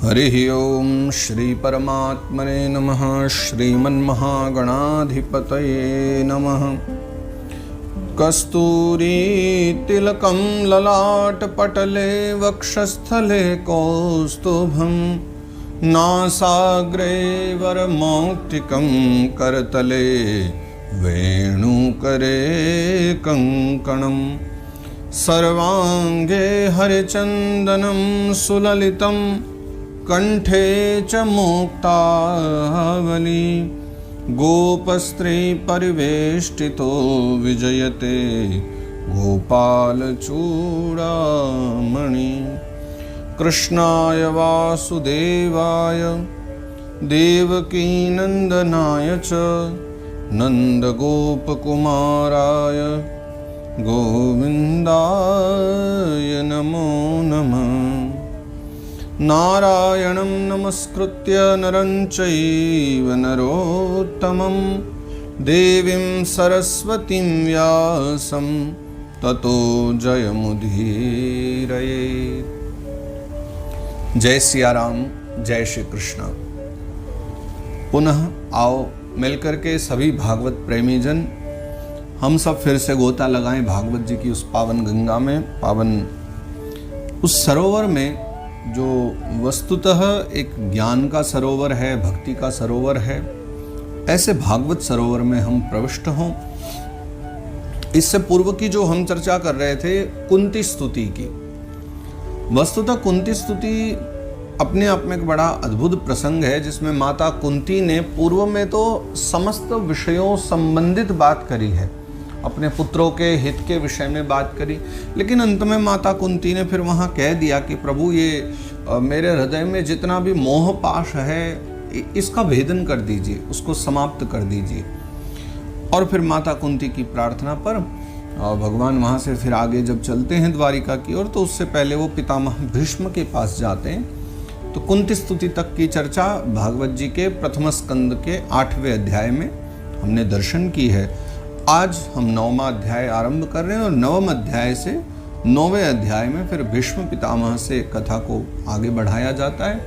हरिः ओम श्री परमात्मने नमः। श्रीमन्महागणाधिपतये नमः। कस्तूरी तिलकं ललाटपटले वक्षस्थले कौस्तुभं नासाग्रे वरमौक्तिकं करतले वेणुकरे कङ्कणं सर्वाङ्गे हरिचन्दनं सुललितं कंठे च मुक्तावली गोपस्त्री परिवेष्टितो विजयते गोपालचूड़ामणि। कृष्णाय वासुदेवाय देवकीनन्दनाय च नन्दगोपकुमाराय गोविन्दाय नमो नमः। नारायणं नमस्कृत्य नरं चैव नरोत्तमं देवीं सरस्वतीं व्यासं ततो जयमुदीरये। जय सिया राम, जय श्री कृष्ण। पुनः आओ मिलकर के सभी भागवत प्रेमी जन हम सब फिर से गोता लगाएं भागवत जी की उस पावन गंगा में, पावन उस सरोवर में जो वस्तुतः एक ज्ञान का सरोवर है, भक्ति का सरोवर है। ऐसे भागवत सरोवर में हम प्रविष्ट हों। इससे पूर्व की जो हम चर्चा कर रहे थे कुंती स्तुति की, वस्तुतः कुंती स्तुति अपने आप में एक बड़ा अद्भुत प्रसंग है, जिसमें माता कुंती ने पूर्व में तो समस्त विषयों संबंधित बात करी है, अपने पुत्रों के हित के विषय में बात करी, लेकिन अंत में माता कुंती ने फिर वहाँ कह दिया कि प्रभु ये मेरे हृदय में जितना भी मोह पाश है इसका भेदन कर दीजिए, उसको समाप्त कर दीजिए। और फिर माता कुंती की प्रार्थना पर भगवान वहाँ से फिर आगे जब चलते हैं द्वारिका की ओर, तो उससे पहले वो पितामह भीष्म के पास जाते हैं। तो कुंती स्तुति तक की चर्चा भागवत जी के प्रथम स्कंद के 8वें अध्याय में हमने दर्शन की है। आज हम 9वां अध्याय आरंभ कर रहे हैं और 9वें अध्याय से 9वें अध्याय में फिर भीष्म पितामह से कथा को आगे बढ़ाया जाता है,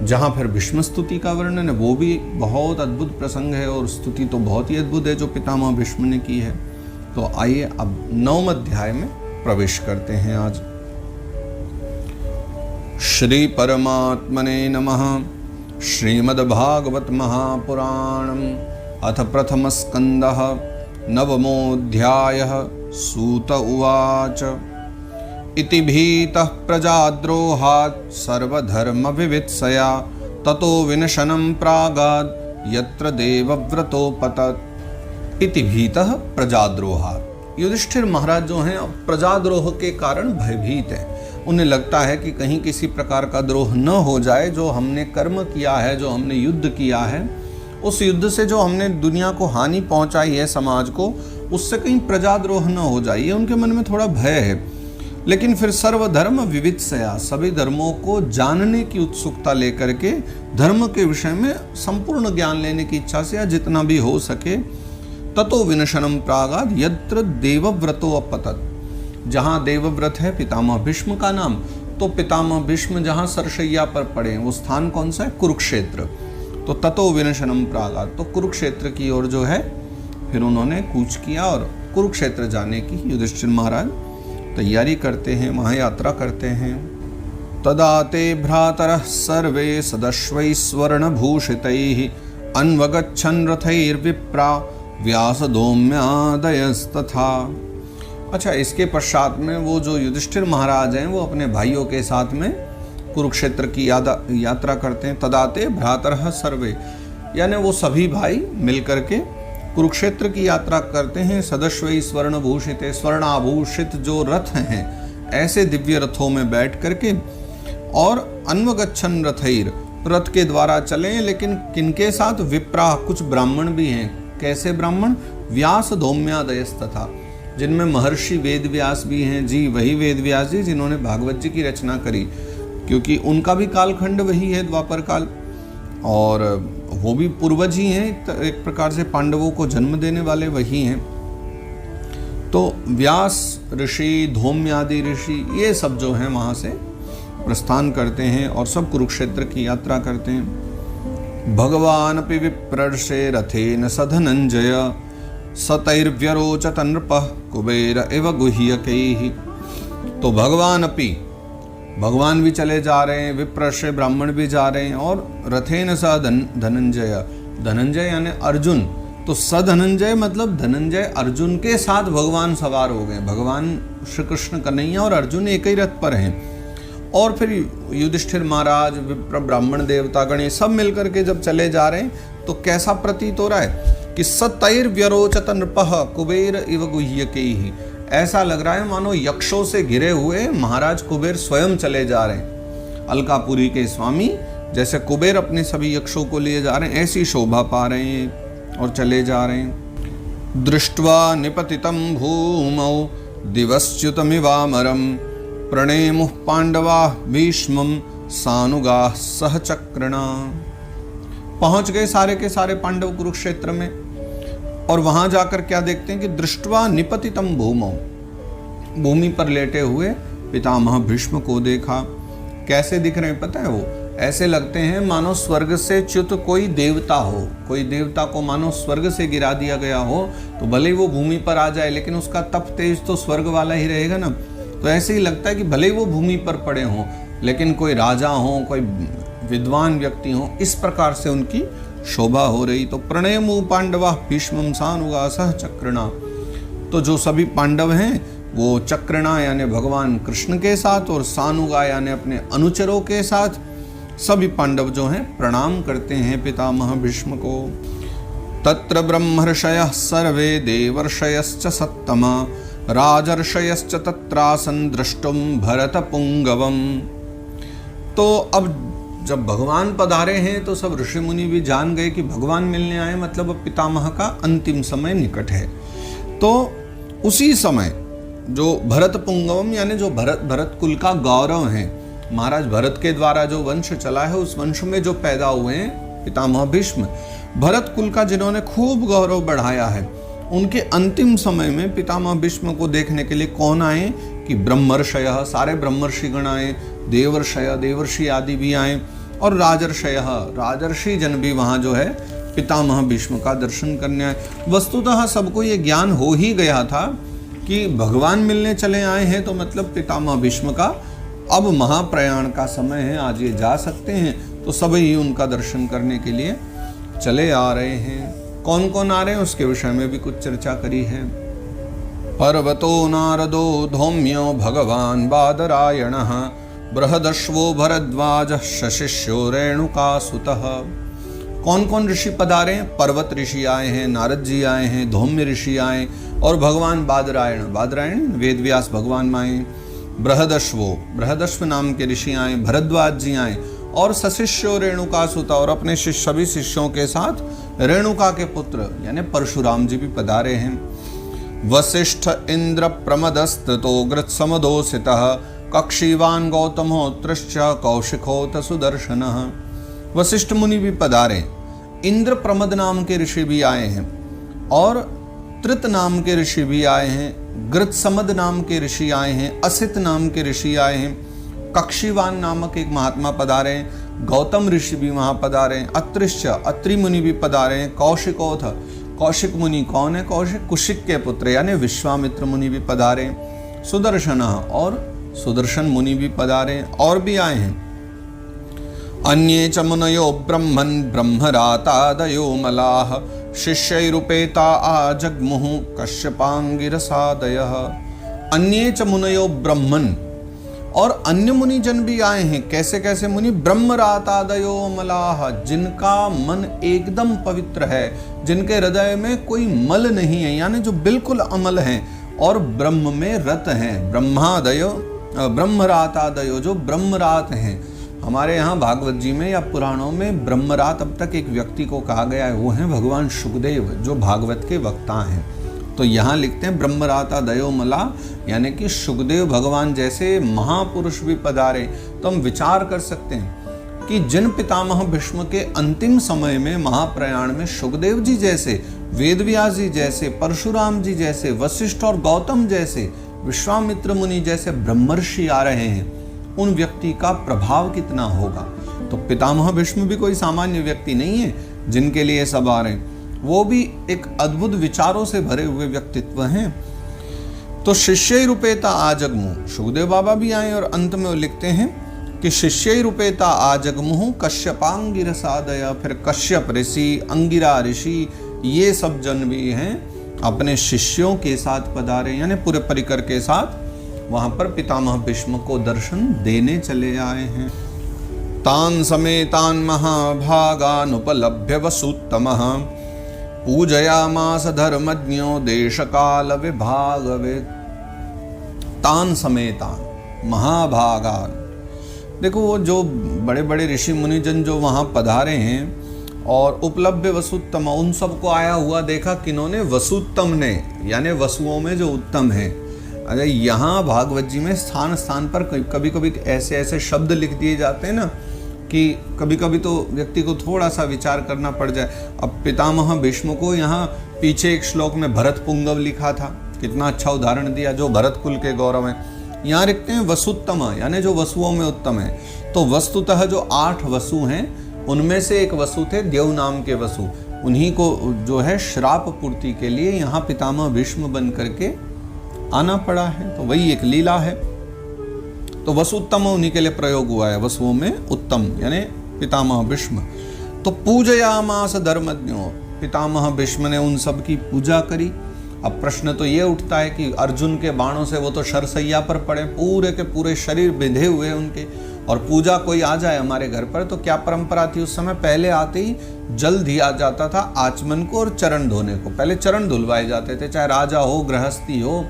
जहाँ फिर भीष्म स्तुति का वर्णन है। वो भी बहुत अद्भुत प्रसंग है और स्तुति तो बहुत ही अद्भुत है जो पितामह भीष्म ने की है। तो आइए अब 9वें अध्याय में प्रवेश करते हैं। आज श्री परमात्मने नमः। श्रीमद्भागवत महापुराणम् अथ प्रथम स्कंदः नवमोऽध्यायः। सूत उवाच इति भीतः प्रजाद्रोहात् सर्वधर्मविवित्सया ततो विनशनं प्रागाद् यत्र देवव्रतोपतत्। इति भीतः प्रजाद्रोहात्, युधिष्ठिर महाराज जो हैं प्रजाद्रोह के कारण भयभीत हैं। उन्हें लगता है कि कहीं किसी प्रकार का द्रोह न हो जाए। जो हमने कर्म किया है, जो हमने युद्ध किया है, उस युद्ध से जो हमने दुनिया को हानि पहुंचाई है, समाज को, उससे कहीं प्रजाद्रोह न हो जाए, ये उनके मन में थोड़ा भय है। लेकिन फिर सर्वधर्म विवित्सया, सभी धर्मों को जानने की उत्सुकता लेकर के, धर्म के विषय में संपूर्ण ज्ञान लेने की इच्छा से, या जितना भी हो सके, ततो विनशनम प्रागाद यत्र देवव्रतो अपतत। जहाँ देवव्रत है पितामह भीष्म का नाम, तो पितामह भीष्म जहाँ सरशैया पर पड़े वो स्थान कौन सा है? कुरुक्षेत्र। तो ततो विनशनम प्रागाद, तो कुरुक्षेत्र की ओर जो है फिर उन्होंने कूच किया और कुरुक्षेत्र जाने की युधिष्ठिर महाराज तैयारी करते हैं, वहाँ यात्रा करते हैं। तदा ते भ्रातरः सर्वे सदश्वैः स्वर्णभूषितैः अन्वगच्छन् रथैर्विप्रा व्यासदौम्यादयस्तथा। अच्छा, इसके पश्चात में वो जो युधिष्ठिर महाराज हैं वो अपने भाइयों के साथ में कुरुक्षेत्र की यात्रा करते हैं। तदाते भ्रातरः सर्वे, यानी वो सभी भाई मिलकर के कुरुक्षेत्र की यात्रा करते हैं। सदश्वैः स्वर्णभूषित, स्वर्णाभूषित जो रथ हैं, ऐसे दिव्य रथों में बैठ करके, और अन्वगच्छन् रथैर, रथ के द्वारा चलें, लेकिन किनके साथ? विप्रा, कुछ ब्राह्मण भी हैं। कैसे ब्राह्मण? व्यास धौम्यादयस्तथा, जिनमें महर्षि वेदव्यास भी हैं। जी, वही वेदव्यास जी जिन्होंने भागवत जी की रचना करी, क्योंकि उनका भी कालखंड वही है, द्वापर काल, और वो भी पूर्वज ही हैं, एक प्रकार से पांडवों को जन्म देने वाले वही हैं। तो व्यास ऋषि, धौम्यादि ऋषि, ये सब जो हैं वहाँ से प्रस्थान करते हैं और सब कुरुक्षेत्र की यात्रा करते हैं। भगवान अपि विप्रर्षे रथेन स धनंजय सतैर्व्यरोचत नृपः कुबेर एव गुह्यकैः। तो भगवान भी चले जा रहे हैं, विप्रर्षे ब्राह्मण भी जा रहे हैं, और रथेन स धनंजय यानी अर्जुन। तो स धनंजय मतलब धनंजय अर्जुन के साथ भगवान सवार हो गए। भगवान श्री कृष्ण कन्हैया और अर्जुन एक ही रथ पर हैं। और फिर युधिष्ठिर महाराज, विप्र, ब्राह्मण, देवतागण ये सब मिलकर के जब चले जा रहे हैं तो कैसा प्रतीत हो रहा है कि सतैर्व्यरोचत नृपः कुबेर इव गुह्यकैः। ऐसा लग रहा है मानो यक्षों से घिरे हुए महाराज कुबेर स्वयं चले जा रहे हैं। अलकापुरी के स्वामी जैसे कुबेर अपने सभी यक्षों को लिए जा रहे हैं, ऐसी शोभा पा रहे हैं और चले जा रहे हैं। दृष्ट्वा निपतितं भूमौ दिवश्च्युतमिवामरं प्रणेमुः पांडवाः भीष्मं सानुगाः सहचक्रणा। पहुंच गए सारे के सारे पांडव कुरुक्षेत्र में, और वहां जाकर क्या देखते हैं कि दृष्ट्वा निपतितं भूमौ, भूमि पर लेटे हुए पितामह भीष्म को देखा। कैसे दिख रहे हैं पता है? वो ऐसे लगते हैं मानो स्वर्ग से च्युत कोई देवता हो। कोई देवता को मानो स्वर्ग से गिरा दिया गया हो, तो भले ही वो भूमि पर आ जाए लेकिन उसका तप तेज तो स्वर्ग वाला ही रहेगा ना। तो ऐसे ही लगता है कि भले ही वो भूमि पर पड़े हों लेकिन कोई राजा हो, कोई विद्वान व्यक्ति हो, इस प्रकार से उनकी शोभा हो रही। तो प्रणेमु पांडवा भीष्मं सानुगा सह चक्रणा। तो जो सभी पांडव हैं वो चक्रणा यानी भगवान कृष्ण के साथ और सानुगा यानी अपने अनुचरों के साथ सभी पांडव जो हैं प्रणाम करते हैं पितामह भीष्म को। तत्र ब्रह्मर्षयः सर्वे देवर्षयश्च सत्तमा राजर्षयश्च तत्रासन् द्रष्टुं भरतपुंगवम्। तो अब जब भगवान पधारे हैं तो सब ऋषि मुनि भी जान गए कि भगवान मिलने आए, मतलब अब पितामह का अंतिम समय निकट है। तो उसी समय जो भरत पुंगवम यानी जो भरत कुल का गौरव है, महाराज भरत के द्वारा जो वंश चला है उस वंश में जो पैदा हुए हैं पितामह भीष्म, भरत कुल का जिन्होंने खूब गौरव बढ़ाया है, उनके अंतिम समय में पितामह भीष्म को देखने के लिए कौन आए कि ब्रह्मर्षयः, सारे ब्रह्मर्षिगण आए, देवर्षय, देवर्षि आदि भी आए, और राजर्षयः, राजर्षि जन भी वहाँ जो है पितामह भीष्म का दर्शन करने आए। वस्तुतः सबको ये ज्ञान हो ही गया था कि भगवान मिलने चले आए हैं, तो मतलब पितामह भीष्म का अब महाप्रयाण का समय है, आज ये जा सकते हैं। तो सभी उनका दर्शन करने के लिए चले आ रहे हैं। कौन कौन आ रहे हैं उसके विषय में भी कुछ चर्चा करी है। पर्वतो नारदो धौम्यो भगवान बादरायणः बृहदश्वो भरद्वाज शशिष्यो रेणुकासुतः। कौन कौन ऋषि पधारे हैं? पर्वत ऋषि आए हैं, नारद जी आए हैं, धौम्य ऋषि आए, और भगवान बादरायण वेदव्यास भगवान आए, बृहदश्व नाम के ऋषि आए, भरद्वाज जी आए, और सशिष्यो रेणुकासुत, और अपने सभी शिष्यों के साथ रेणुका के पुत्र यानी परशुराम जी भी पधारे हैं। वसिष्ठ इंद्र प्रमदस्त्रितो गृत्समदोसितः कक्षीवान गौतमोत्रश्च कौशिकोत सुदर्शनः। वशिष्ठ मुनि भी पधारे, इंद्र प्रमद नाम के ऋषि भी आए हैं, और त्रित नाम के ऋषि भी आए हैं, गृत्समद नाम के ऋषि आए हैं, असित नाम के ऋषि आए हैं, कक्षीवान नामक एक महात्मा पधारे हैं, गौतम ऋषि भी वहां पधारे हैं, अत्रिश्च अत्रि मुनि भी पधारे हैं, कौशिकोथ, कौशिक मुनि कौन है? कौशिक कुशिक के पुत्र यानी विश्वामित्र मुनि भी पधारे हैं, सुदर्शन और सुदर्शन मुनि भी पधारे हैं, और भी आए हैं। अन्ये च मुनयो ब्रह्मन् ब्रह्मरातादयो मलाः शिष्यैरुपेता आजग्मुः कश्यपांगिरसादयः। अन्ये च मुनयो ब्रह्मन्, और अन्य मुनि जन भी आए हैं। कैसे कैसे मुनि? ब्रह्मरातादयो मलाः, जिनका मन एकदम पवित्र है, जिनके हृदय में कोई मल नहीं है, यानी जो बिल्कुल अमल हैं और ब्रह्म में रत हैं। ब्रह्मरातादयो, जो ब्रह्मरात हैं। हमारे यहाँ भागवत जी में या पुराणों में ब्रह्मरात अब तक एक व्यक्ति को कहा गया है, वो हैं भगवान शुकदेव, जो भागवत के वक्ता हैं। तो यहाँ लिखते हैं ब्रह्मरातादयो मला, यानी कि शुकदेव भगवान जैसे महापुरुष भी पधारे। तो हम विचार कर सकते हैं कि जिन पितामह भीष्म के अंतिम समय में महाप्रयाण में शुकदेव जी जैसे, वेदव्यास जी जैसे, परशुराम जी जैसे, वशिष्ठ और गौतम जैसे, विश्वामित्र मुनि जैसे ब्रह्मर्षि आ रहे हैं, उन व्यक्ति का प्रभाव कितना होगा। तो पितामह भीष्म भी कोई सामान्य व्यक्ति नहीं है जिनके लिए सब आ रहे हैं, वो भी एक अद्भुत विचारों से भरे हुए व्यक्तित्व हैं। तो शिष्य रूपेता आजगमु, सुखदेव बाबा भी आए और अंत में वो लिखते हैं कि शिष्य रूपेता आजगमु कश्यपांगिरसादय, फिर कश्यप ऋषि, अंगिरा ऋषि, ये सब जन भी हैं अपने शिष्यों के साथ पधारे, यानी पूरे परिकर के साथ वहां पर पितामह भीष्म को दर्शन देने चले आए हैं। तान समेतान महाभागानुपलभ्य वसुत्तमः पूजयामास धर्मज्ञो देश काल विभागवे। तान समेतान महाभागान, देखो वो जो बड़े बड़े ऋषि मुनिजन जो वहां पधारे हैं, और उपलब्ध वसुत्तम, उन सबको आया हुआ देखा किन्होंने? वसुत्तम ने, यानी वसुओं में जो उत्तम है। अरे यहाँ भागवत जी में स्थान स्थान पर कभी कभी ऐसे ऐसे शब्द लिख दिए जाते हैं ना कि कभी कभी तो व्यक्ति को थोड़ा सा विचार करना पड़ जाए। अब पितामह भीष्म को यहाँ पीछे एक श्लोक में भरत पुंगव लिखा था, कितना अच्छा उदाहरण दिया, जो भरत कुल के गौरव है। यहाँ लिखते हैं वसुत्तम, यानी जो वसुओं में उत्तम है। तो वस्तुतः जो 8 वसु हैं उनमें से एक वसु थे देव नाम के वसु, उन्हीं को जो है श्राप पूर्ति के लिए यहाँ पितामह भीष्म बन करके आना पड़ा है। तो वही एक लीला है। तो वसुत्तम उन्हीं के लिए प्रयोग हुआ है, वसुओं में उत्तम यानी पितामह भीष्म। तो पूजयामास धर्मज्ञो, पितामह भीष्म ने उन सब की पूजा करी। अब प्रश्न तो ये उठता है कि अर्जुन के बाणों से वो तो शरसैया पर पड़े, पूरे के पूरे शरीर बिंधे हुए उनके, और पूजा कोई आ जाए हमारे घर पर तो क्या परंपरा थी उस समय? पहले आते ही जल दिया जाता था आचमन को और चरण धोने को। पहले चरण धुलवाए जाते थे, चाहे राजा हो, गृहस्थी हो,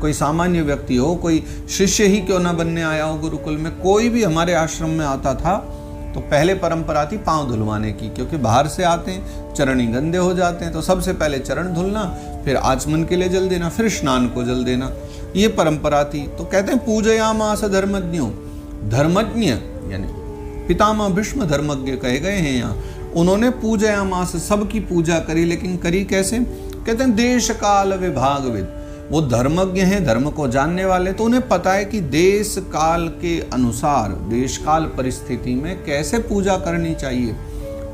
कोई सामान्य व्यक्ति हो, कोई शिष्य ही क्यों ना बनने आया हो गुरुकुल में, कोई भी हमारे आश्रम में आता था तो पहले परंपरा थी पांव धुलवाने की, क्योंकि बाहर से आते हैं, चरण ही गंदे हो जाते हैं। तो सबसे पहले चरण धुलना, फिर आचमन के लिए जल देना, फिर स्नान को जल देना, ये परंपरा थी। तो कहते हैं पूजयामास धर्मज्ञों, धर्मज्ञ यानी पितामह भीष्म धर्मज्ञ कहे गए हैं यहाँ। उन्होंने पूजयामास, सबकी पूजा करी, लेकिन करी कैसे? कहते हैं देश काल विभागविद, वो धर्मज्ञ हैं, धर्म को जानने वाले, तो उन्हें पता है कि देश काल के अनुसार, देश काल परिस्थिति में कैसे पूजा करनी चाहिए,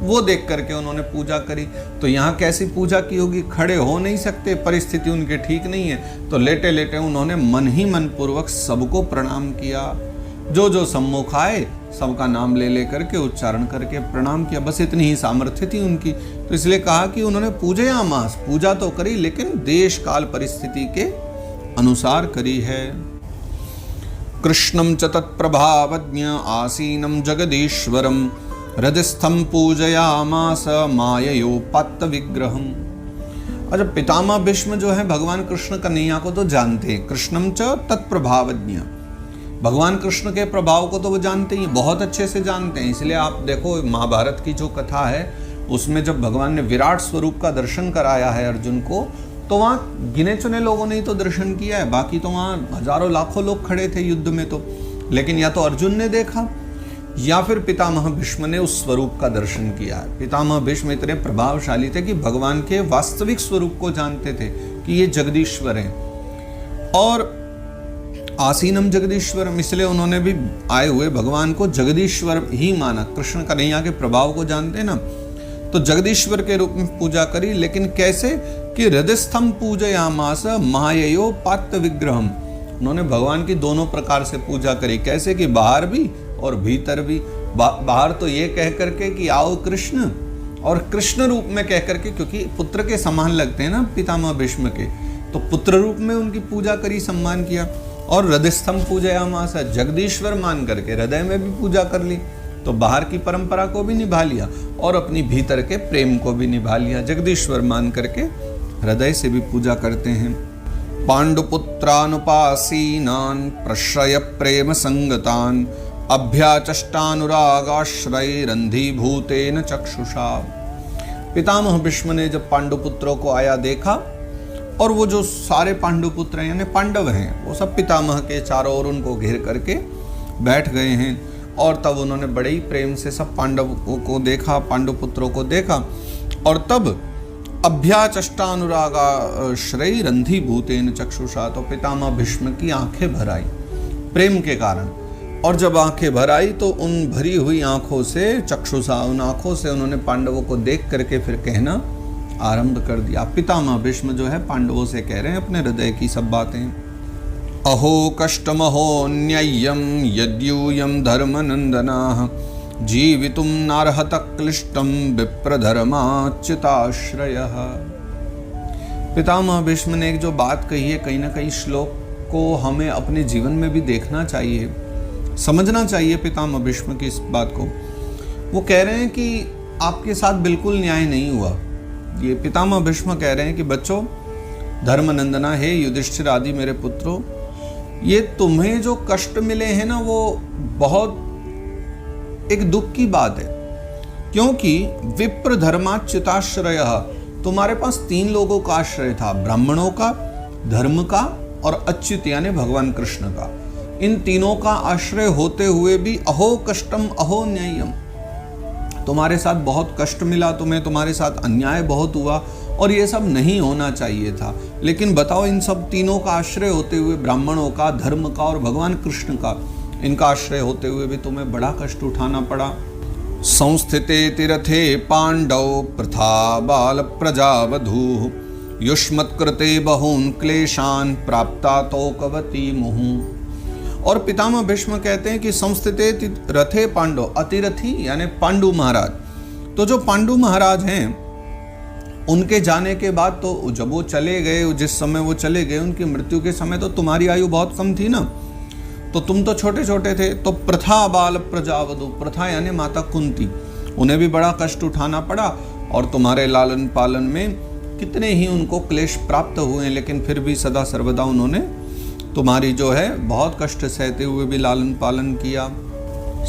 वो देख करके उन्होंने पूजा करी। तो यहाँ कैसी पूजा की होगी? खड़े हो नहीं सकते, परिस्थिति उनकी ठीक नहीं है, तो लेटे लेटे उन्होंने मन ही मन पूर्वक सबको प्रणाम किया। जो जो सम्मुख आए सबका नाम ले ले करके उच्चारण करके प्रणाम किया, बस इतनी ही सामर्थ्य थी उनकी। तो इसलिए कहा कि उन्होंने पूजयामास, पूजा तो करी लेकिन देश काल परिस्थिति के अनुसार करी है। कृष्णं च तत्प्रभावज्ञ आसीनं जगदीश्वरं हृदयस्थं पूजयामास माययोपात्त विग्रहम्। अच्छा, पितामह भीष्म जो है भगवान कृष्ण कन्हैया को तो जानते हैं। कृष्णं च तत्प्रभावज्ञ, भगवान कृष्ण के प्रभाव को तो वो जानते ही, बहुत अच्छे से जानते हैं। इसलिए आप देखो महाभारत की जो कथा है उसमें जब भगवान ने विराट स्वरूप का दर्शन कराया है अर्जुन को, तो वहाँ गिने चुने लोगों ने ही तो दर्शन किया है, बाकी तो वहाँ हजारों लाखों लोग खड़े थे युद्ध में। तो लेकिन या तो अर्जुन ने देखा या फिर पितामह भीष्म ने उस स्वरूप का दर्शन किया है। पितामह भीष्म इतने प्रभावशाली थे कि भगवान के वास्तविक स्वरूप को जानते थे कि ये जगदीश्वर हैं, और आसीनम जगदीश्वरम, इसलिए उन्होंने भी आए हुए भगवान को जगदीश्वर ही माना। कृष्ण कन्हैया के प्रभाव को जानते ना, तो जगदीश्वर के रूप में पूजा करी। लेकिन कैसे? कि हृदयस्थम पूजयामास माययोपात्त विग्रहम, उन्होंने भगवान की दोनों प्रकार से पूजा करी। कैसे? कि बाहर भी और भीतर भी। बाहर तो ये कह करके कि आओ कृष्ण, और कृष्ण रूप में कह करके, क्योंकि पुत्र के समान लगते हैं ना पितामह भीष्म के, तो पुत्र रूप में उनकी पूजा करी, सम्मान किया। और हृदयस्थम पूजयामास, जगदीश्वर मान करके हृदय में भी पूजा कर ली। तो बाहर की परंपरा को भी निभा लिया और अपनी भीतर के प्रेम को भी निभा लिया। जगदीश्वर मान करके हृदय से भी पूजा करते हैं। पांडुपुत्रानुपासीनान प्रश्रय प्रेम संगतान अभ्याचष्टानुरागाश्रयरंधीभूतेन चक्षुषा। पितामह भीष्म ने जब पांडुपुत्रों को आया देखा, और वो जो सारे पांडुपुत्र हैं यानी पांडव हैं, वो सब पितामह के चारों ओर उनको घेर करके बैठ गए हैं। और तब उन्होंने बड़े ही प्रेम से सब पांडवों को देखा, पांडुपुत्रों को देखा, और तब अभ्याचष्टानुरागा श्रयरंधीभूतेन चक्षुषा, तो पितामह भीष्म की आंखें भर आई प्रेम के कारण। और जब आंखें भर आई तो उन भरी हुई आंखों से, चक्षुषा, उन आंखों से उन्होंने पांडवों को देख करके फिर कहना आरंभ कर दिया। पितामह भीष्म जो है पांडवों से कह रहे हैं अपने हृदय की सब बातें। अहो कष्टमहो न्याय्यम यद्यूयम धर्मनंदनाः जीवितुम नार्हत क्लिष्टम विप्रधर्माच्युताश्रयः। पितामह भीष्म ने एक जो बात कही है, कहीं ना कहीं श्लोक को हमें अपने जीवन में भी देखना चाहिए, समझना चाहिए पितामह भीष्म की इस बात को। वो कह रहे हैं कि आपके साथ बिल्कुल न्याय नहीं हुआ। ये पितामह भीष्म कह रहे हैं कि बच्चों, धर्मनंदना, हे युधिष्ठिर आदि मेरे पुत्रों, ये तुम्हें जो कष्ट मिले हैं ना, वो बहुत एक दुख की बात है, क्योंकि विप्र धर्माच्युताश्रय, तुम्हारे पास 3 लोगों का आश्रय था, ब्राह्मणों का, धर्म का और अच्युत यानी भगवान कृष्ण का। इन तीनों का आश्रय होते हुए भी अहो कष्टम अहो न्याय्यम, तुम्हारे साथ बहुत कष्ट मिला, तुम्हारे साथ अन्याय बहुत हुआ और ये सब नहीं होना चाहिए था। लेकिन बताओ, इन सब तीनों का आश्रय होते हुए, ब्राह्मणों का, धर्म का और भगवान कृष्ण का, इनका आश्रय होते हुए भी तुम्हें बड़ा कष्ट उठाना पड़ा। संस्थिते तीर्थे पांडव प्रथा बाल प्रजावधू युष्मत्कृते बहून क्लेशान प्राप्ता तो कवती मुहु। और पितामह भीष्म कहते हैं कि संस्थिते रथे पांडव, अतिरथी यानी पांडु महाराज। तो जो पांडु महाराज हैं, उनके जाने के बाद तो जब वो चले गए, जिस समय वो चले गए, उनकी मृत्यु के समय तो तुम्हारी आयु बहुत कम थी ना, तो तुम तो छोटे छोटे थे। तो प्रथा बाल प्रजावधू, प्रथा यानी माता कुंती, उन्हें भी बड़ा कष्ट उठाना पड़ा और तुम्हारे लालन पालन में कितने ही उनको क्लेश प्राप्त हुए, लेकिन फिर भी सदा सर्वदा उन्होंने तुम्हारी जो है बहुत कष्ट सहते हुए भी लालन पालन किया।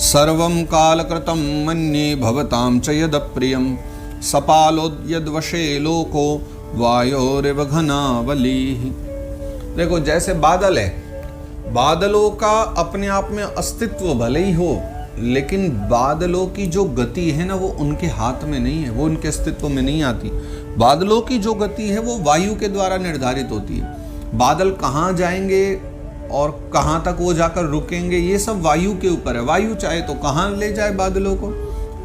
सर्वं कालकृतं मन्ये भवतां च यद प्रियं सपालो यद्वशे लोको वायोरिव घनावली। देखो, जैसे बादल है, बादलों का अपने आप में अस्तित्व भले ही हो, लेकिन बादलों की जो गति है ना, वो उनके हाथ में नहीं है, वो उनके अस्तित्व में नहीं आती। बादलों की जो गति है वो वायु के द्वारा निर्धारित होती है। बादल कहाँ जाएंगे और कहाँ तक वो जाकर रुकेंगे, ये सब वायु के ऊपर है। वायु चाहे तो कहाँ ले जाए बादलों को।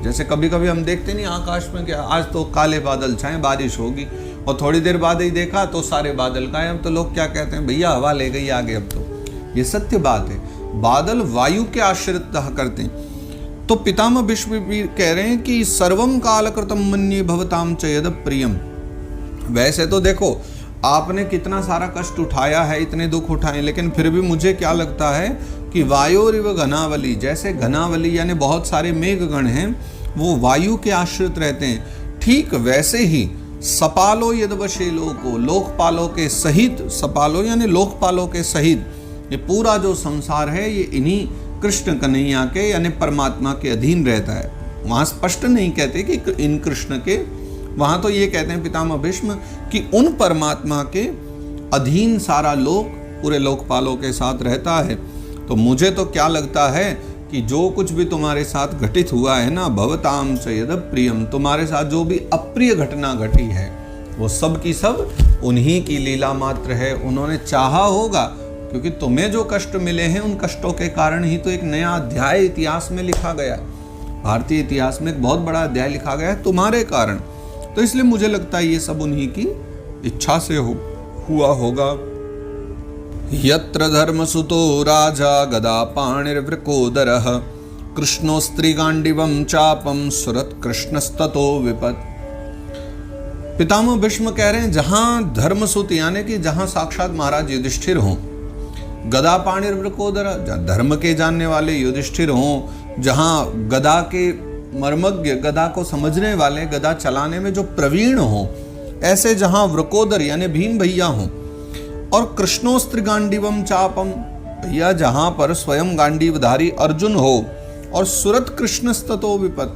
जैसे कभी कभी हम देखते नहीं आकाश में, क्या आज तो काले बादल छाए, बारिश होगी, और थोड़ी देर बाद ही देखा तो सारे बादल गायब। तो लोग क्या कहते हैं, भैया हवा ले गई आगे। अब तो ये सत्य बात है, बादल वायु के आश्रित करते हैं। तो पितामह भीष्म भी कह रहे हैं कि सर्वम कालकृतं मन्ये भवतां च यद प्रियम। वैसे तो देखो, आपने कितना सारा कष्ट उठाया है, इतने दुख उठाए, लेकिन फिर भी मुझे क्या लगता है कि वायोरिव घनावली, जैसे घनावली यानी बहुत सारे मेघगण हैं, वो वायु के आश्रित रहते हैं, ठीक वैसे ही सपालो यदवशे लोको, लोकपालों के सहित, सपालो यानी लोकपालों के सहित ये पूरा जो संसार है, ये इन्हीं कृष्ण कन्हैया के यानी परमात्मा के अधीन रहता है। वहां स्पष्ट नहीं कहते कि इन कृष्ण के, वहां तो ये कहते हैं पितामह भीष्म कि उन परमात्मा के अधीन सारा लोक, पूरे लोकपालों के साथ रहता है। तो मुझे तो क्या लगता है कि जो कुछ भी तुम्हारे साथ घटित हुआ है ना, भवताम च यद प्रियम, तुम्हारे साथ जो भी अप्रिय घटना घटी है, वो सब की सब उन्हीं की लीला मात्र है। उन्होंने चाहा होगा, क्योंकि तुम्हें जो कष्ट मिले हैं, उन कष्टों के कारण ही तो एक नया अध्याय इतिहास में लिखा गया। भारतीय इतिहास में एक बहुत बड़ा अध्याय लिखा गया है तुम्हारे कारण। तो इसलिए मुझे लगता है ये सब उन्हीं की इच्छा से हुआ होगा। यत्र धर्मसुतो राजा गदा पाणिर्वृकोदरः कृष्णोस्त्रीगांडिवं चापम सुरत कृष्णस्ततो विपत। पितामह भीष्म कह रहे हैं, जहां धर्मसुत यानी कि जहां साक्षात महाराज युधिष्ठिर हों, गदा पाणिर्वृकोदरः, जहां धर्म के जानने वाले युधिष्ठिर हों, जहां गदा के मर्मज्ञ, गदा को समझने वाले, गदा चलाने में जो प्रवीण हो, ऐसे जहां वृकोदर यानी भीम भैया हों, और कृष्णोस्त्र गांडीवम चापम, भैया जहां पर स्वयं गांडीवधारी अर्जुन हो, और सुरत कृष्णस्ततो विपत,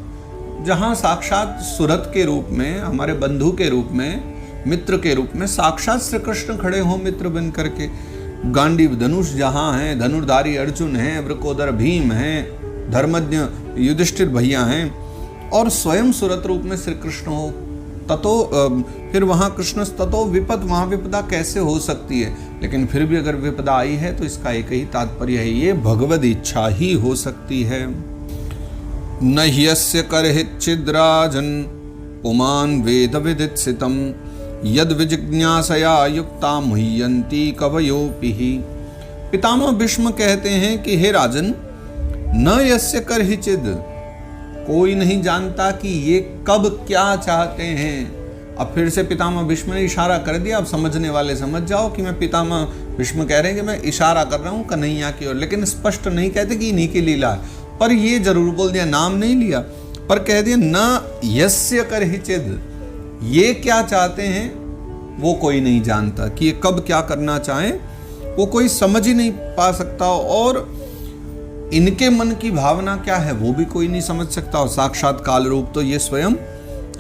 जहां साक्षात सुरत के रूप में, हमारे बंधु के रूप में, मित्र के रूप में साक्षात श्री कृष्ण खड़े हों मित्र बन करके। गांडीव धनुष जहां है, धनुर्धारी अर्जुन है, वृकोदर भीम है, धर्मज्ञ युधिष्ठिर भैया हैं, और स्वयं सुरत रूप में श्री कृष्ण हो, ततो फिर वहाँ कृष्ण ततो विपद, वहाँ विपदा कैसे हो सकती है? लेकिन फिर भी अगर विपदा आई है तो इसका एक ही तात्पर्य है, ये भगवद इच्छा ही हो सकती है। न ह्यस्य करहित छिद्राजन पुमान वेद विदित्सितम यद विजिज्ञासया युक्ता मुह्यन्ति कवयोपिहि। पितामह भीष्म कहते हैं कि हे राजन, न यस्य करहिचिद, कोई नहीं जानता कि ये कब क्या चाहते हैं। अब फिर से पितामह भीष्म ने इशारा कर दिया। अब समझने वाले समझ जाओ कि मैं पितामह भीष्म कह रहे हैं कि मैं इशारा कर रहा हूँ कन्हैया की ओर, लेकिन स्पष्ट नहीं कहते कि इन्हीं की लीला है। पर ये जरूर बोल दिया, नाम नहीं लिया, पर कह दिया न यस्य करहिचिद, ये क्या चाहते हैं वो कोई नहीं जानता, कि ये कब क्या करना चाहें वो कोई समझ ही नहीं पा सकता, और इनके मन की भावना क्या है वो भी कोई नहीं समझ सकता। और साक्षात काल रूप तो ये स्वयं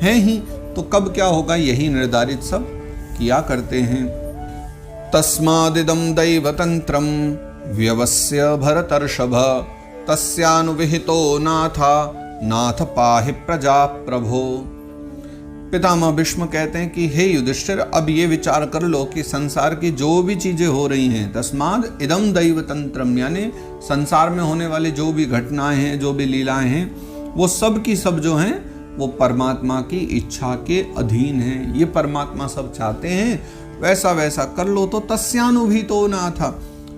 है ही, तो कब क्या होगा यही निर्धारित सब किया करते हैं। तस्मादिदं दैवतंत्रम व्यवस्य भरतर्षभ तस्यानुविहितो नाथ पाहि प्रजा प्रभो। पितामह भीष्म कहते हैं कि हे युधिष्ठिर, अब ये विचार कर लो कि संसार की जो भी चीजें हो रही हैं, तस्माद इदम दैवतंत्रम, यानी संसार में होने वाली जो भी घटनाएं हैं, जो भी लीलाएं हैं, वो सब की सब जो हैं वो परमात्मा की इच्छा के अधीन है। ये परमात्मा सब चाहते हैं, वैसा वैसा कर लो। तो तस्यानुभितो नाथ,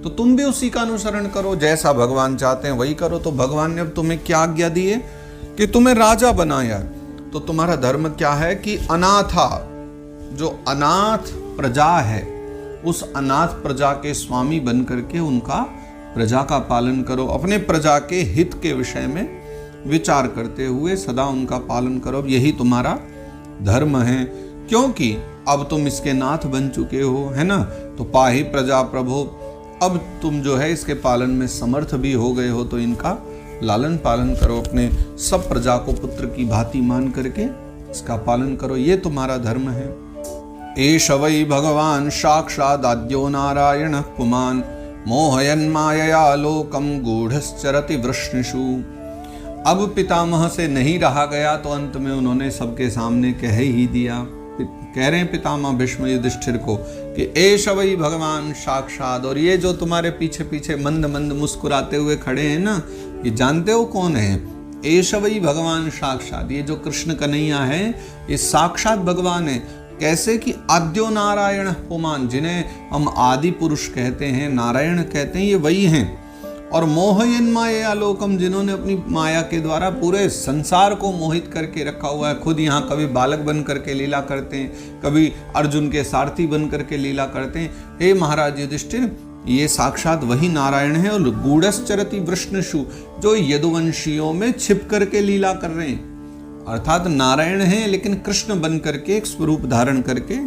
तो तुम भी उसी का अनुसरण करो, जैसा भगवान चाहते हैं वही करो। तो भगवान ने अब तुम्हें क्या आज्ञा दी है कि तुम्हें राजा बनाया। तो तुम्हारा धर्म क्या है कि अनाथा, जो अनाथ प्रजा है, उस अनाथ प्रजा के स्वामी बन करके उनका प्रजा का पालन करो। अपने प्रजा के हित के विषय में विचार करते हुए सदा उनका पालन करो। यही तुम्हारा धर्म है, क्योंकि अब तुम इसके नाथ बन चुके हो, है ना। तो पाहि प्रजा प्रभो, अब तुम जो है इसके पालन में समर्थ भी हो गए हो, तो इनका लालन पालन करो। अपने सब प्रजा को पुत्र की भांति मान करके इसका पालन करो, ये तुम्हारा धर्म है। एष वै भगवान साक्षादाद्यो नारायण पुमान मोहयन मायया लोकम गूढ़श्चरति वृष्णिषु। अब पितामह से नहीं रहा गया, तो अंत में उन्होंने सबके सामने कह ही दिया। कह रहे हैं पितामह भीष्म युधिष्ठिर को कि एष वै भगवान साक्षात, और ये जो तुम्हारे पीछे पीछे मंद मंद मुस्कुराते हुए खड़े हैं ना, ये जानते हो कौन है? एष वै भगवान साक्षात, ये जो कृष्ण कन्हैया है ये साक्षात भगवान है। कैसे कि आद्यो नारायण पुमान, जिन्हें हम आदि पुरुष कहते हैं, नारायण कहते हैं, ये वही हैं। और मोहयन माया लोकम, जिन्होंने अपनी माया के द्वारा पूरे संसार को मोहित करके रखा हुआ है। खुद यहाँ कभी बालक बन करके लीला करते हैं, कभी अर्जुन के सारथी बन करके लीला करते हैं। हे महाराज युधिष्ठिर, ये साक्षात वही नारायण है। और गूढ़श्चरति वृष्णिषु, जो यदुवंशियों में छिप करके लीला कर रहे हैं, अर्थात नारायण हैं लेकिन कृष्ण बन करके एक स्वरूप धारण करके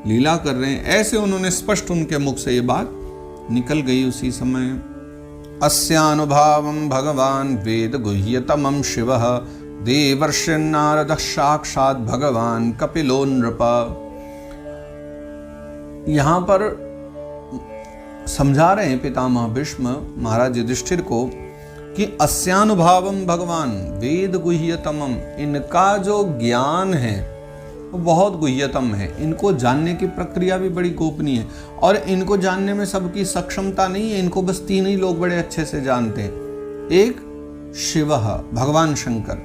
लीला कर रहे हैं। ऐसे उन्होंने स्पष्ट, उनके मुख से ये बात निकल गई उसी समय। अस्यानुभावं भगवान वेद गुह्यतमं शिवः देवर्षिर्नारदः साक्षात् भगवान कपिलो नृप। यहाँ पर समझा रहे हैं पितामह भीष्म महाराज युधिष्ठिर को कि अस्यानुभावं भगवान वेद गुह्यतमम, इनका जो ज्ञान है वो बहुत गुह्यतम है। इनको जानने की प्रक्रिया भी बड़ी गोपनीय है, और इनको जानने में सबकी सक्षमता नहीं है। इनको बस तीन ही लोग बड़े अच्छे से जानते हैं। एक शिव, भगवान शंकर,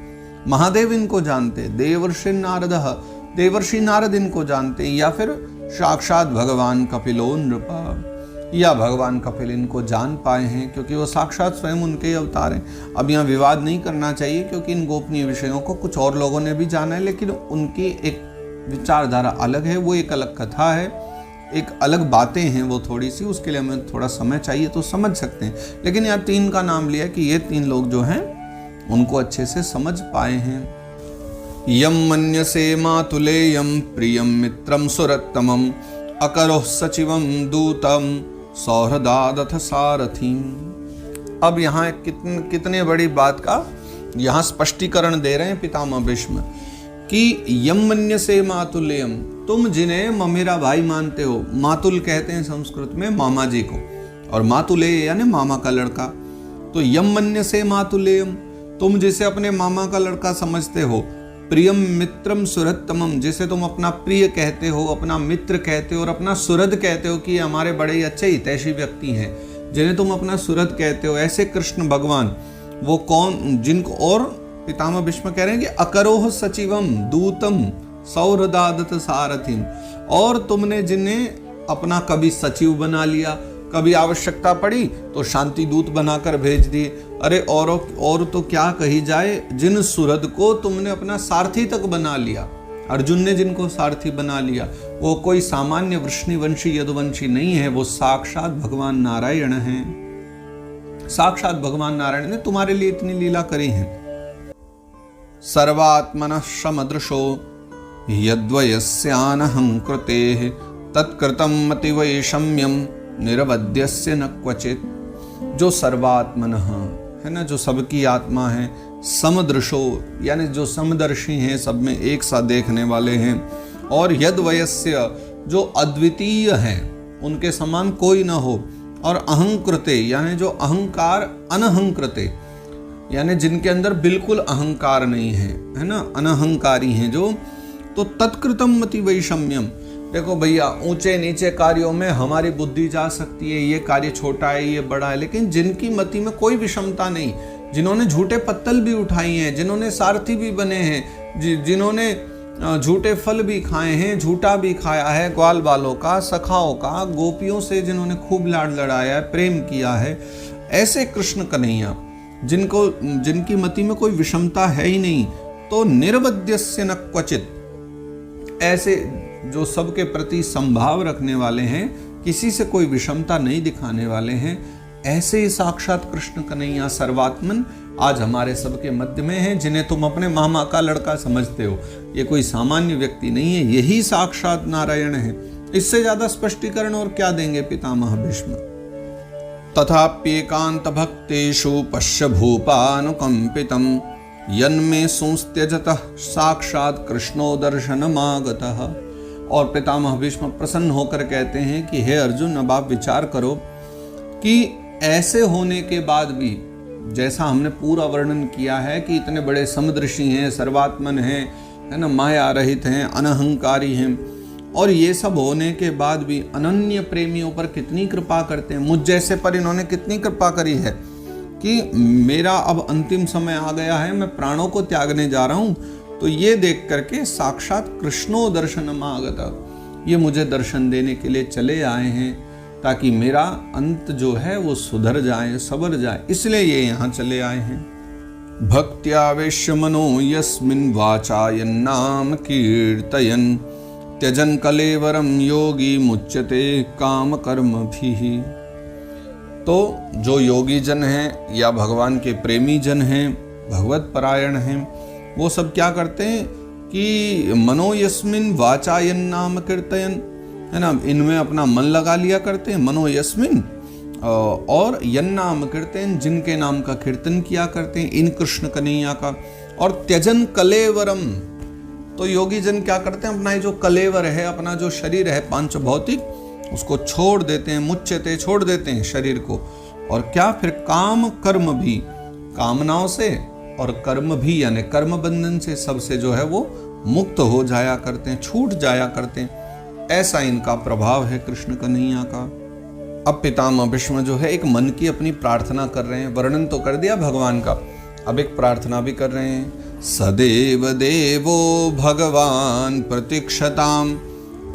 महादेव इनको जानते, देवर्षि नारदः, देवर्षि नारद इनको जानते, या फिर साक्षात भगवान कपिलो नृप, या भगवान कपिल इनको जान पाए हैं, क्योंकि वो साक्षात स्वयं उनके ही अवतार हैं। अब यहाँ विवाद नहीं करना चाहिए, क्योंकि इन गोपनीय विषयों को कुछ और लोगों ने भी जाना है, लेकिन उनकी एक विचारधारा अलग है, वो एक अलग कथा है, एक अलग बातें हैं वो थोड़ी सी, उसके लिए हमें थोड़ा समय चाहिए तो समझ सकते हैं। लेकिन यहाँ तीन का नाम लिया कि ये तीन लोग जो हैं उनको अच्छे से समझ पाए हैं। यम मन्यसे मातुलेयम प्रियम मित्रम सुरत्तमम अकरोः सचिवम दूतम सौहृदादथ सारथीम। अब यहाँ कितने बड़ी बात का यहाँ स्पष्टीकरण दे रहे हैं पितामह भीष्म कि यम मन्यसे मातुलेयम, तुम जिन्हें ममेरा भाई मानते हो, मातुल कहते हैं संस्कृत में मामा जी को, और मातुले यानी मामा का लड़का। तो यम मन्यसे मातुलेयम, तुम जिसे अपने मामा का लड़का समझते हो, प्रियम मित्रम सुहृत्तमम, जिसे तुम अपना प्रिय कहते हो, अपना मित्र कहते हो और अपना सुहृद कहते हो कि ये हमारे बड़े ही अच्छे हितैषी व्यक्ति हैं, जिन्हें तुम अपना सुहृद कहते हो, ऐसे कृष्ण भगवान वो कौन, जिनको, और पितामह भीष्म कह रहे हैं कि अकरोह सचिवम दूतम सौहृदादत सारथिम, और तुमने जिन्हें अपना कभी सचिव बना लिया, कभी आवश्यकता पड़ी तो शांति दूत बनाकर भेज दिए। अरे और तो क्या कही जाए, जिन सुहृद को तुमने अपना सारथी तक बना लिया, अर्जुन ने जिनको सारथी बना लिया, वो कोई सामान्य वृष्णिवंशी यदुवंशी नहीं है, वो साक्षात भगवान नारायण हैं। साक्षात भगवान नारायण ने तुम्हारे लिए इतनी लीला करी है। सर्वात्मनः समदृशो यद्वयस्यानहं कृतेः तत्कृतं मतिवैषम्यं निरवध्यस्य न क्वचित। जो सर्वात्मनः है ना, जो सबकी आत्मा है, समदृशो यानी जो समदर्शी हैं, सब में एक सा देखने वाले हैं, और यद्वयस्य जो अद्वितीय हैं, उनके समान कोई न हो, और अहंकृते यानी जो अहंकार अनहंकृते यानी जिनके अंदर बिल्कुल अहंकार नहीं है ना, अनहंकारी हैं जो, तो तत्कृतम मति वैषम्यम। देखो भैया, ऊंचे नीचे कार्यों में हमारी बुद्धि जा सकती है, ये कार्य छोटा है, ये बड़ा है, लेकिन जिनकी मति में कोई विषमता नहीं, जिन्होंने झूठे पत्तल भी उठाई हैं, जिन्होंने सारथी भी बने हैं, जिन्होंने झूठे फल भी खाए हैं, झूठा भी खाया है, ग्वाल बालों का, सखाओं का, गोपियों से जिन्होंने खूब लाड लड़ाया है, प्रेम किया है, ऐसे कृष्ण कन्हैया जिनकी मति में कोई विषमता है ही नहीं, तो निर्वध्यस्य न क्वचित, ऐसे जो सबके प्रति संभाव रखने वाले हैं, किसी से कोई विषमता नहीं दिखाने वाले हैं, ऐसे ही साक्षात कृष्ण कन्हैया सर्वात्मन आज हमारे सबके मध्य में हैं, जिन्हें तुम अपने मामा का लड़का समझते हो। ये कोई सामान्य व्यक्ति नहीं है, यही साक्षात नारायण है। इससे ज्यादा स्पष्टीकरण और क्या देंगे पितामह भीष्म। तथाप्येकांत भक्तेषु पश्य भूपानुकंपितम् यन्मे संस्त्यजतः साक्षात कृष्णो दर्शनमागतः। और पितामह भीष्म प्रसन्न होकर कहते हैं कि हे अर्जुन, अब आप विचार करो कि ऐसे होने के बाद भी, जैसा हमने पूरा वर्णन किया है कि इतने बड़े समदृशी हैं, सर्वात्मन हैं, है ना, माया रहित हैं, अनहंकारी हैं, और ये सब होने के बाद भी अनन्य प्रेमियों पर कितनी कृपा करते हैं। मुझ जैसे पर इन्होंने कितनी कृपा करी है कि मेरा अब अंतिम समय आ गया है, मैं प्राणों को त्यागने जा रहा हूँ, तो ये देख करके साक्षात कृष्णो दर्शनमागत, ये मुझे दर्शन देने के लिए चले आए हैं, ताकि मेरा अंत जो है वो सुधर जाए, सवर जाए, इसलिए ये यहाँ चले आए हैं। भक्त्यावेश्य मनो यस्मिन् वाचायन्नाम कीर्तयन् त्यजन कलेवरम योगी मुच्यते काम कर्म भी। तो जो योगी जन हैं या भगवान के प्रेमी जन हैं, भगवत परायण हैं, वो सब क्या करते हैं कि मनो यस्मिन वाचायन नाम कीर्तयन, है ना, इनमें अपना मन लगा लिया करते हैं, मनो यस्मिन, और यन नाम कीर्तन, जिनके नाम का कीर्तन किया करते हैं, इन कृष्ण कन्हैया का। और त्यजन कलेवरम, तो योगी जन क्या करते हैं, अपना ये जो कलेवर है, अपना जो शरीर है पांच भौतिक, उसको छोड़ देते हैं, मुच्यते, छोड़ देते हैं शरीर को, और क्या फिर काम कर्म भी, कामनाओं से और कर्म भी यानी कर्म बंधन से, सबसे जो है वो मुक्त हो जाया करते हैं, छूट जाया करते हैं। ऐसा इनका प्रभाव है कृष्ण कन्हैया का। अब पितामह भीष्म जो है एक मन की अपनी प्रार्थना कर रहे हैं, वर्णन तो कर दिया भगवान का, अब एक प्रार्थना भी कर रहे हैं। सदेव देवो भगवान प्रतीक्षताम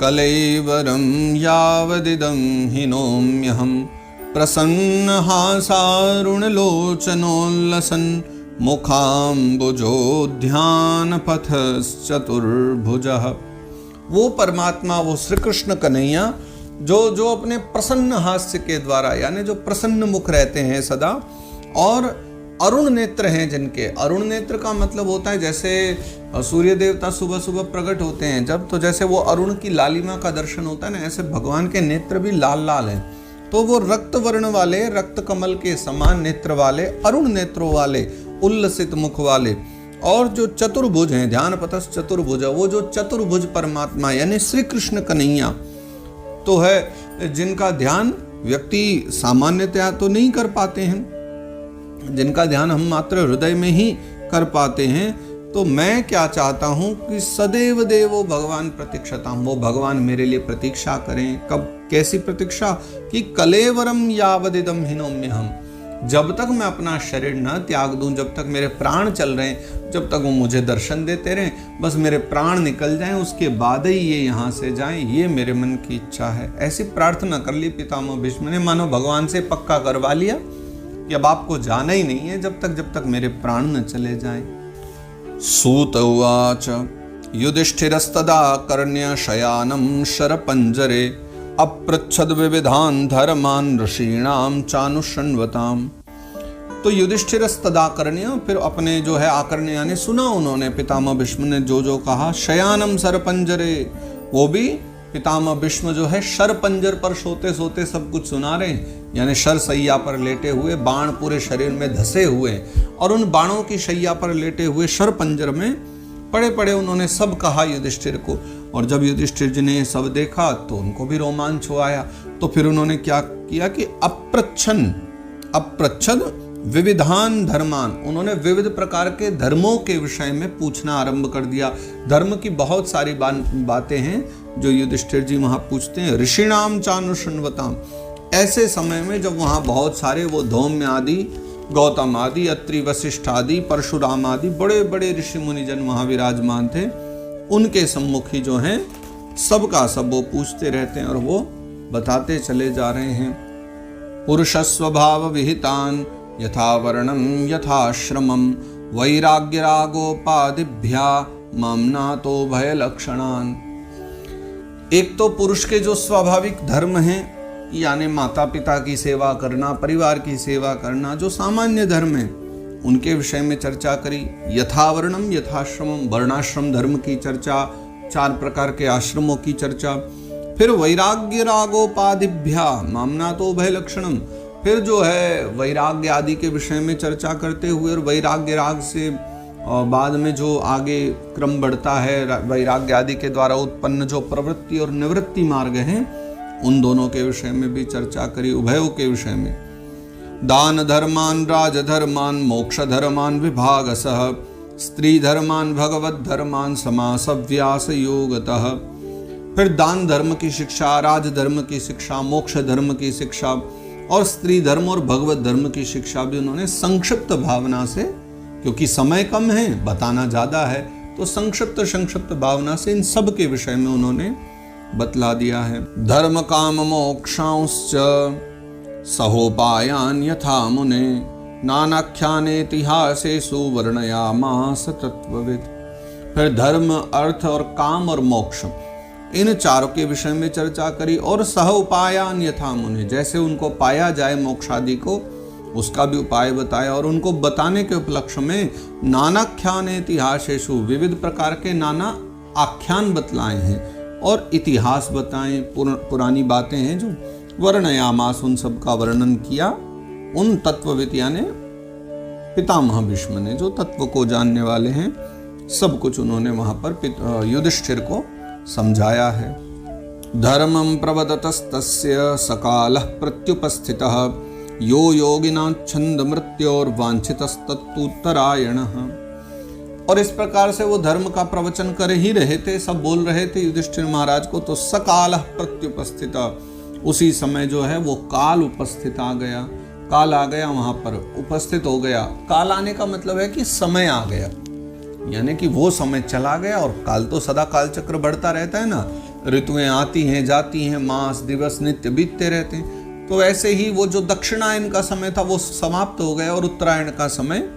कलेवरम यावदिदं हिनोम्यहम् प्रसन्न हासारुण लोचनोल्लसन मुखाम्बुजोध्यान पथश्चतुर्भुजः। वो परमात्मा, वो श्री कृष्ण कन्हैया जो अपने प्रसन्न हास्य के द्वारा, यानी जो प्रसन्न मुख रहते हैं सदा, और अरुण नेत्र हैं जिनके, अरुण नेत्र का मतलब होता है जैसे सूर्य देवता सुबह सुबह प्रकट होते हैं जब, तो जैसे वो अरुण की लालिमा का दर्शन होता है ना, ऐसे भगवान के नेत्र भी लाल लाल हैं। तो वो रक्त वर्ण वाले, रक्त कमल के समान नेत्र वाले, अरुण नेत्रों वाले, उल्लसित मुख वाले, और जो चतुर्भुज हैं, ध्यान पथस चतुर्भुज, वो जो चतुर्भुज परमात्मा यानी श्री कृष्ण कन्हैया तो है, जिनका ध्यान व्यक्ति सामान्यतया तो नहीं कर पाते हैं, जिनका ध्यान हम मात्र हृदय में ही कर पाते हैं, तो मैं क्या चाहता हूं कि सदैव देवो भगवान प्रतीक्षताम, वो भगवान मेरे लिए प्रतीक्षा करें। कब, कैसी प्रतीक्षा? कि कलेवरम यावदिदम हिनोम्य हम, जब तक मैं अपना शरीर न त्याग दूं, जब तक मेरे प्राण चल रहे हैं, जब तक वो मुझे दर्शन देते रहें, बस मेरे प्राण निकल जाएं, उसके बाद ही ये यहाँ से जाएं, ये मेरे मन की इच्छा है। ऐसी प्रार्थना कर ली पितामह भीष्म ने, मानो भगवान से पक्का करवा लिया कि अब आपको जाना ही नहीं है जब तक मेरे प्राण न चले जाएं। सूत उवाच युधिष्ठिरस्तदा कर्ण्य शयानं शरपंजरे अपृच्छद विविधान धर्मान ऋषीणाम चानुषण्वताम। तो युधिष्ठिरस्तदा कर्ण्य, फिर अपने जो है आकर्ण्य ने सुना, उन्होंने पितामह भीष्म ने जो जो कहा। शयानम शरपंजरे, वो भी पितामह भीष्म जो है शरपंजर पर सोते सोते सब कुछ सुना रहे हैं, यानी शर शैया पर लेटे हुए, बाण पूरे शरीर में धसे हुए, और उन बाणों की शैया पर लेटे हुए शरपंजर में पड़े पड़े उन्होंने सब कहा युधिष्ठिर को। और जब युधिष्ठिर जी ने सब देखा तो उनको भी रोमांच हो आया। तो फिर उन्होंने क्या किया कि अपृच्छद विविधान धर्मान, उन्होंने विविध प्रकार के धर्मों के विषय में पूछना आरंभ कर दिया। धर्म की बहुत सारी बातें हैं जो युधिष्ठिर जी वहां पूछते हैं। ऋषिणाम चानुषण्वताम, ऐसे समय में जब वहां बहुत सारे वो धौम्य आदि, गौतम आदि, अत्रि वशिष्ठ आदि, परशुराम आदि बड़े बड़े ऋषि मुनिजन वहां विराजमान थे, उनके सम्मुखी जो हैं सबका सब वो पूछते रहते हैं और वो बताते चले जा रहे हैं। पुरुष स्वभाव विहितान यथा वर्णम यथाश्रमम वैराग्यरागोपादिभ्या मामना तो भय लक्षणान। एक तो पुरुष के जो स्वाभाविक धर्म हैं, यानी माता पिता की सेवा करना, परिवार की सेवा करना, जो सामान्य धर्म है, उनके विषय में चर्चा करी। यथावर्णम यथाश्रमम, वर्णाश्रम धर्म की चर्चा, 4 प्रकार के आश्रमों की चर्चा। फिर वैराग्य रागोपादिभ्या मामना तो भय लक्षणम, फिर जो है वैराग्य आदि के विषय में चर्चा करते हुए, और वैराग्य राग से बाद में जो आगे क्रम बढ़ता है, वैराग्य आदि के द्वारा उत्पन्न जो प्रवृत्ति और निवृत्ति मार्ग हैं, उन दोनों के विषय में भी चर्चा करी, उभयों के विषय में। दान धर्मान राजधर्मान मोक्ष धर्मान विभागसः स्त्री धर्मान भगवत धर्मान समासव्यास योगतः। फिर दान धर्म की शिक्षा, राज धर्म की शिक्षा, मोक्ष धर्म की शिक्षा और स्त्री धर्म और भगवत धर्म की शिक्षा भी उन्होंने संक्षिप्त भावना से, क्योंकि समय कम है, बताना ज्यादा है, तो संक्षिप्त भावना से इन सब के विषय में उन्होंने बतला दिया है। धर्म काम मोक्षांश्च सहोपायान यथा मुने नानाख्यानेतिहासेषु वर्णयामास तत्वविद। फिर धर्म, अर्थ और काम और मोक्ष, इन चारों के विषय में चर्चा करी, और सह उपायान यथा मुने, जैसे उनको पाया जाए मोक्षादि को, उसका भी उपाय बताया। और उनको बताने के उपलक्ष्य में नानाख्यानेतिहासेषु, विविध प्रकार के नाना आख्यान बतलाए हैं और इतिहास बताएं, पुरानी बातें हैं जो वर्णयामास, उन सब का वर्णन किया। उन तत्वविद यानी पितामह भीष्म ने, जो तत्व को जानने वाले हैं, सब कुछ उन्होंने वहां पर युधिष्ठिर को समझाया है। धर्मं प्रवदतस्तस्य सकालः प्रत्युपस्थितः यो योगिनां छन्द मृत्योर्वांछितस्तत्तुत्तरायणः। और इस प्रकार से वो धर्म का प्रवचन कर ही रहे थे, सब बोल रहे थे युधिष्ठिर महाराज को। तो सकाल प्रत्युपस्थित, उसी समय जो है वो काल उपस्थित आ गया, काल आ गया वहां पर, उपस्थित हो गया। काल आने का मतलब है कि समय आ गया, यानी कि वो समय चला गया। और काल तो सदा काल चक्र बढ़ता रहता है ना, ऋतुएं आती हैं जाती हैं, मास दिवस नित्य बीतते रहते हैं। तो ऐसे ही वो जो दक्षिणायन का समय था वो समाप्त हो गया और उत्तरायण का समय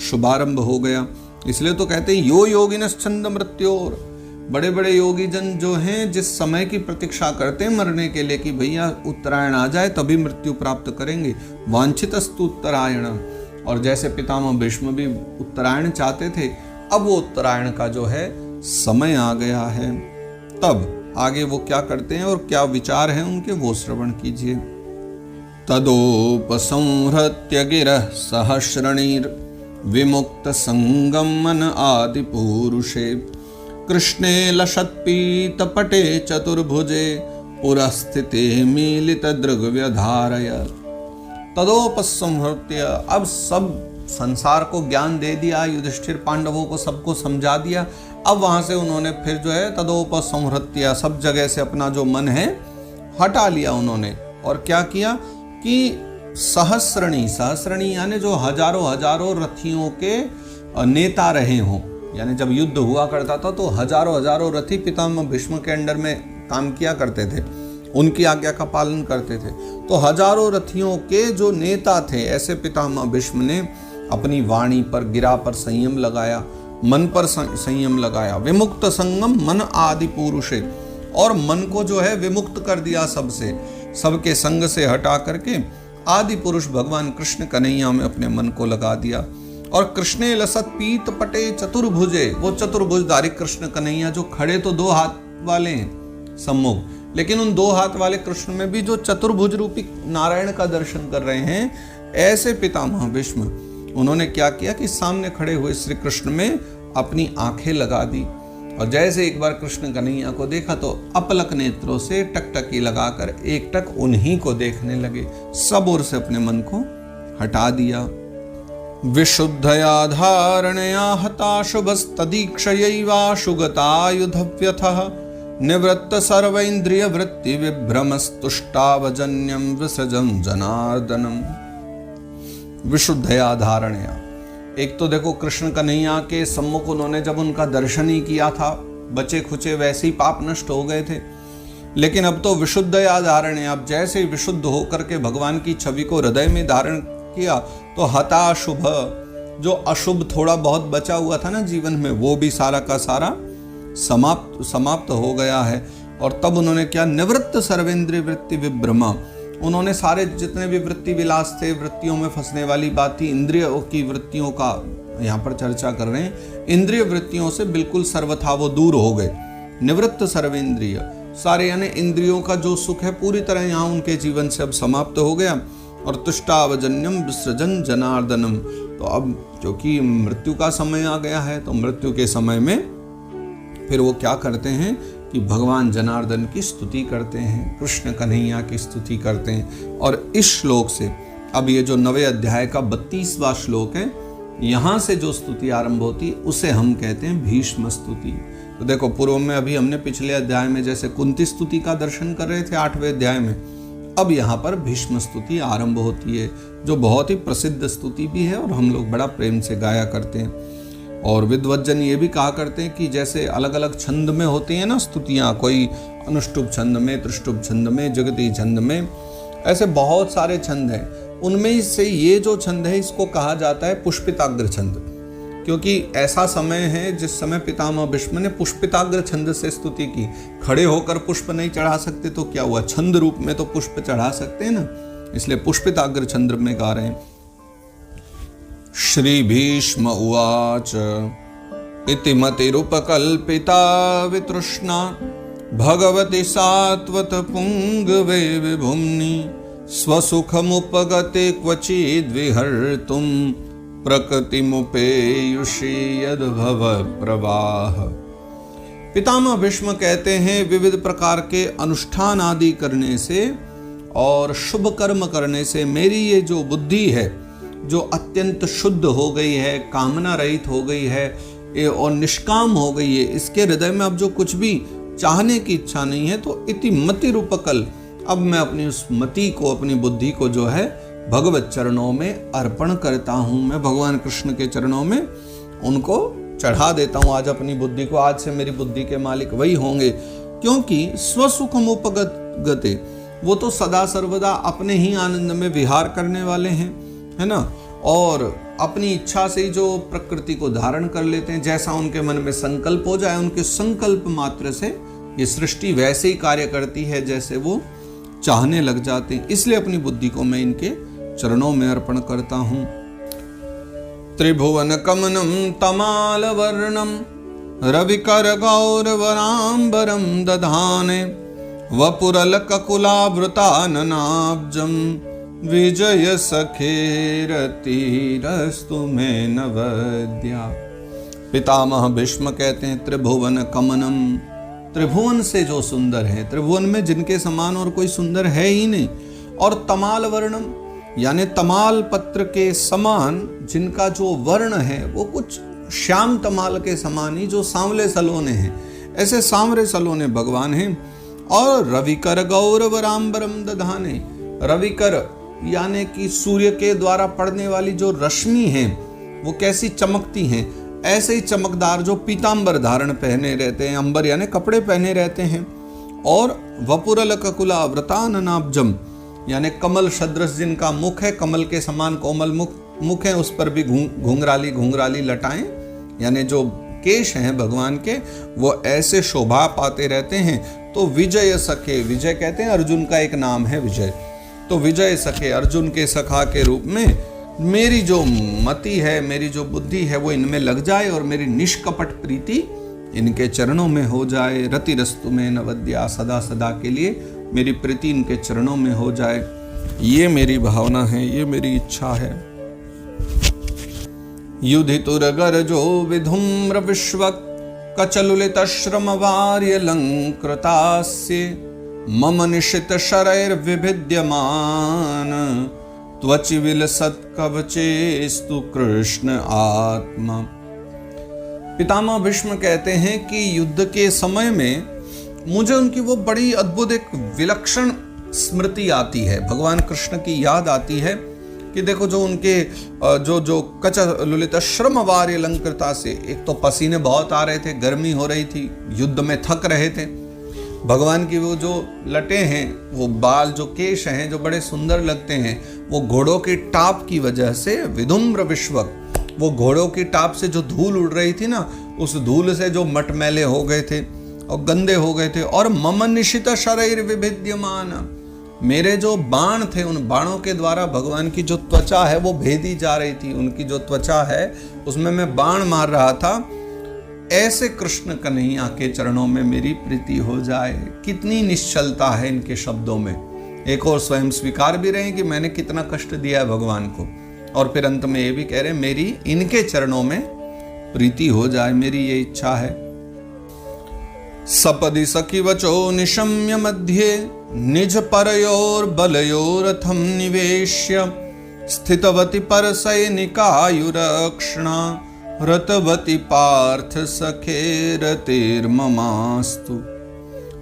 शुभारंभ हो गया। इसलिए तो कहते हैं यो योगिनश्छन्द मृत्योर, बड़े बड़े योगी जन जो हैं जिस समय की प्रतीक्षा करते हैं मरने के लिए कि भैया उत्तरायण आ जाए तभी मृत्यु प्राप्त करेंगे, वांछितस्तु उत्तरायण। और जैसे पितामह भीष्म भी उत्तरायण चाहते थे, अब वो उत्तरायण का जो है समय आ गया है। तब आगे वो क्या करते हैं और क्या विचार हैं उनके, वो श्रवण कीजिए। तदोपसंहृत्य गिरः सहस्रणीर विमुक्त संगमन आदि पुरुषे कृष्णे लशत्पीतपटे चतुर्भुजे पुरस्थिते मीलित दृग्व्यधारय। तदोपसंहृत्य, अब सब संसार को ज्ञान दे दिया, युधिष्ठिर पांडवों को सबको समझा दिया। अब वहां से उन्होंने फिर जो है तदोपसंहृत्य, सब जगह से अपना जो मन है हटा लिया उन्होंने। और क्या किया कि सहस्रणी यानी जो हजारों हजारों रथियों के नेता रहे हों, यानी जब युद्ध हुआ करता था तो हजारों हजारों रथी पितामह भीष्म के अंडर में काम किया करते थे, उनकी आज्ञा का पालन करते थे। तो हजारों रथियों के जो नेता थे, ऐसे पितामह भीष्म ने अपनी वाणी पर, गिरा पर संयम लगाया, मन पर संयम लगाया। विमुक्त संगम मन आदि पुरुषे, और मन को जो है विमुक्त कर दिया सबसे, सबके संग से हटा करके आदि पुरुष भगवान कृष्ण कन्हैया में अपने मन को लगा दिया। और कृष्णे लसत पीत पटे चतुर्भुजे, वो चतुर्भुजधारी कृष्ण कन्हैया जो खड़े तो 2 हाथ वाले हैं सम्मुख, लेकिन उन 2 हाथ वाले कृष्ण में भी जो चतुर्भुज रूपी नारायण का दर्शन कर रहे हैं, ऐसे पितामह भीष्म उन्होंने क्या किया कि सामने खड़े हुए श्री कृष्ण में अपनी आंखें लगा दी। और जैसे एक बार कृष्ण कन्हैया को देखा तो अपलक नेत्रों से टकटकी लगाकर एक टक उन्हीं को देखने लगे, सब ओर से अपने मन को हटा दिया। विशुद्धया धारणया हताशुभस्तदीक्षयैवाशुगतायुधव्यथः निवृत्त सर्वेन्द्रिय वृत्ति विभ्रमस्तुष्टावजन्यम विसृजं जनार्दनम। विशुद्धया धारणया, एक तो देखो कृष्ण कन्हैया के सम्मुख उन्होंने जब उनका दर्शन ही किया था, बचे खुचे वैसे ही पाप नष्ट हो गए थे। लेकिन अब तो विशुद्धया धारणया, अब जैसे ही विशुद्ध होकर के भगवान की छवि को हृदय में धारण किया तो हताशुभ, जो अशुभ थोड़ा बहुत बचा हुआ था ना जीवन में, वो भी सारा का सारा समाप्त हो गया है। और तब उन्होंने क्या, निवृत्त सर्वेंद्रिय वृत्ति विभ्रमा, उन्होंने सारे जितने भी वृत्ति विलास थे, वृत्तियों में फंसने वाली बात थी, इंद्रियों की वृत्तियों का यहाँ पर चर्चा कर रहे हैं, इंद्रिय वृत्तियों से बिल्कुल सर्वथा वो दूर हो गए। निवृत्त सर्वेंद्रिय, सारे यानी इंद्रियों का जो सुख है पूरी तरह यहाँ उनके जीवन से अब समाप्त हो गया। और तुष्टावजन्यम विसृजन जनार्दनम, तो अब क्योंकि मृत्यु का समय आ गया है, तो मृत्यु के समय में फिर वो क्या करते हैं कि भगवान जनार्दन की स्तुति करते हैं, कृष्ण कन्हैया की स्तुति करते हैं। और इस श्लोक से अब ये जो 9वें अध्याय का 32वां श्लोक है, यहाँ से जो स्तुति आरंभ होती है उसे हम कहते हैं भीष्म स्तुति। तो देखो पूर्व में अभी हमने पिछले अध्याय में जैसे कुंती स्तुति का दर्शन कर रहे थे 8वें अध्याय में, अब यहाँ पर भीष्म स्तुति आरंभ होती है, जो बहुत ही प्रसिद्ध स्तुति भी है और हम लोग बड़ा प्रेम से गाया करते हैं। और विद्वज्जन ये भी कहा करते हैं कि जैसे अलग अलग छंद में होती हैं ना स्तुतियाँ, कोई अनुष्टुप छंद में, त्रिष्टुप छंद में, जगती छंद में, ऐसे बहुत सारे छंद हैं। उनमें से ये जो छंद है इसको कहा जाता है पुष्पिताग्र छंद, क्योंकि ऐसा समय है जिस समय पितामह भीष्म ने पुष्पिताग्र छंद से स्तुति की। खड़े होकर पुष्प नहीं चढ़ा सकते तो क्या हुआ, छंद रूप में तो पुष्प चढ़ा सकते हैं ना, इसलिए पुष्पिताग्र छंद में गा रहे हैं। श्री भीष्म उवाच इति मतिरुपकल्पिता वितृष्णा भगवति सात्वत पुंगवे विभुम्नि स्वसुखमुपगते क्वचिद् विहर्तुं प्रकृतिमुपेयुषि यद्भव प्रवाह। पितामह भीष्म कहते हैं विविध प्रकार के अनुष्ठान आदि करने से और शुभ कर्म करने से मेरी ये जो बुद्धि है जो अत्यंत शुद्ध हो गई है, कामना रहित हो गई है और निष्काम हो गई है, इसके हृदय में अब जो कुछ भी चाहने की इच्छा नहीं है, तो इति मति रूपकल, अब मैं अपनी उस मति को, अपनी बुद्धि को जो है भगवत चरणों में अर्पण करता हूँ। मैं भगवान कृष्ण के चरणों में उनको चढ़ा देता हूँ आज अपनी बुद्धि को। आज से मेरी बुद्धि के मालिक वही होंगे, क्योंकि स्वसुखमुपगते, वो तो सदा सर्वदा अपने ही आनंद में विहार करने वाले हैं, है ना, और अपनी इच्छा से ही जो प्रकृति को धारण कर लेते हैं, जैसा उनके मन में संकल्प हो जाए, उनके संकल्प मात्र से ये सृष्टि वैसे ही कार्य करती है जैसे वो चाहने लग जाते हैं। इसलिए अपनी बुद्धि को मैं इनके चरणों में अर्पण करता हूँ। त्रिभुवन कमनम तमाल वर्णम रविकर गौरवराम्बरम दधाने वपुरल ककुलावृताननाब्जम विजय सखेरतिरस्तु में नवद्या। पितामह भीष्म कहते हैं त्रिभुवन कमनम, त्रिभुवन से जो सुंदर है, त्रिभुवन में जिनके समान और कोई सुंदर है ही नहीं, और तमाल वर्णम, यानी तमाल पत्र के समान जिनका जो वर्ण है वो कुछ श्याम तमाल के समान ही जो सांवले सलोने हैं, ऐसे सांवरे सलोने भगवान हैं। और रविकर गौरव रामबरम दधाने, रविकर यानी कि सूर्य के द्वारा पड़ने वाली जो रश्मि है वो कैसी चमकती हैं, ऐसे ही चमकदार जो पीतांबर धारण पहने रहते हैं, अंबर यानी कपड़े पहने रहते हैं। और वपुरल ककुला व्रताननाब्जम यानी कमल सदृश जिनका मुख है, कमल के समान कोमल मुख है, उस पर भी घुंघराली घुंघराली लटाएं यानी जो केश हैं भगवान के वो ऐसे शोभा पाते रहते हैं। तो विजय सखे, विजय कहते हैं अर्जुन का एक नाम है विजय, तो विजय सखे अर्जुन के सखा के रूप में मेरी जो मति है, मेरी जो बुद्धि है वो इनमें लग जाए और मेरी निष्कपट प्रीति इनके चरणों में हो जाए। रतिरस्तु में नवद्या, सदा सदा के लिए मेरी प्रीति इनके चरणों में हो जाए, ये मेरी भावना है, ये मेरी इच्छा है। युधितुरगर्जो विधुम्र विश्वक कचलुलित श्रम वार्य लंकृतास्य मम निशित शरैर्विभिद्यमान त्वचि विलसत् कवचेस्तु कृष्ण आत्मा। पितामह भीष्म कहते हैं कि युद्ध के समय में मुझे उनकी वो बड़ी अद्भुत एक विलक्षण स्मृति आती है, भगवान कृष्ण की याद आती है कि देखो जो उनके जो कच लुलित श्रम वार्य लंकृता से, एक तो पसीने बहुत आ रहे थे, गर्मी हो रही थी, युद्ध में थक रहे थे। भगवान की वो जो लटे हैं, वो बाल जो केश हैं जो बड़े सुंदर लगते हैं, वो घोड़ों की टाप की वजह से विधुम्र विश्वक, वो घोड़ों की टाप से जो धूल उड़ रही थी ना, उस धूल से जो मटमैले हो गए थे और गंदे हो गए थे। और मम निशित शरैर विभिद्यमान, मेरे जो बाण थे उन बाणों के द्वारा भगवान की जो त्वचा है वो भेदी जा रही थी, उनकी जो त्वचा है उसमें मैं बाण मार रहा था। ऐसे कृष्ण कन्हैया के चरणों में मेरी प्रीति हो जाए। कितनी निश्चलता है इनके शब्दों में। एक और स्वयं स्वीकार भी रहे कि मैंने कितना कष्ट दिया है भगवान को, और फिर अंत में ये भी कह रहे मेरी इनके चरणों में प्रीति हो जाए, मेरी ये इच्छा है। सपदि सखी वचो निशम्य मध्ये निज परयोर बलयोरथम निवेश्य स्थितवती पर सैनिकायुरक्षणा रतवती पार्थ सखे रतिर्ममास्तु।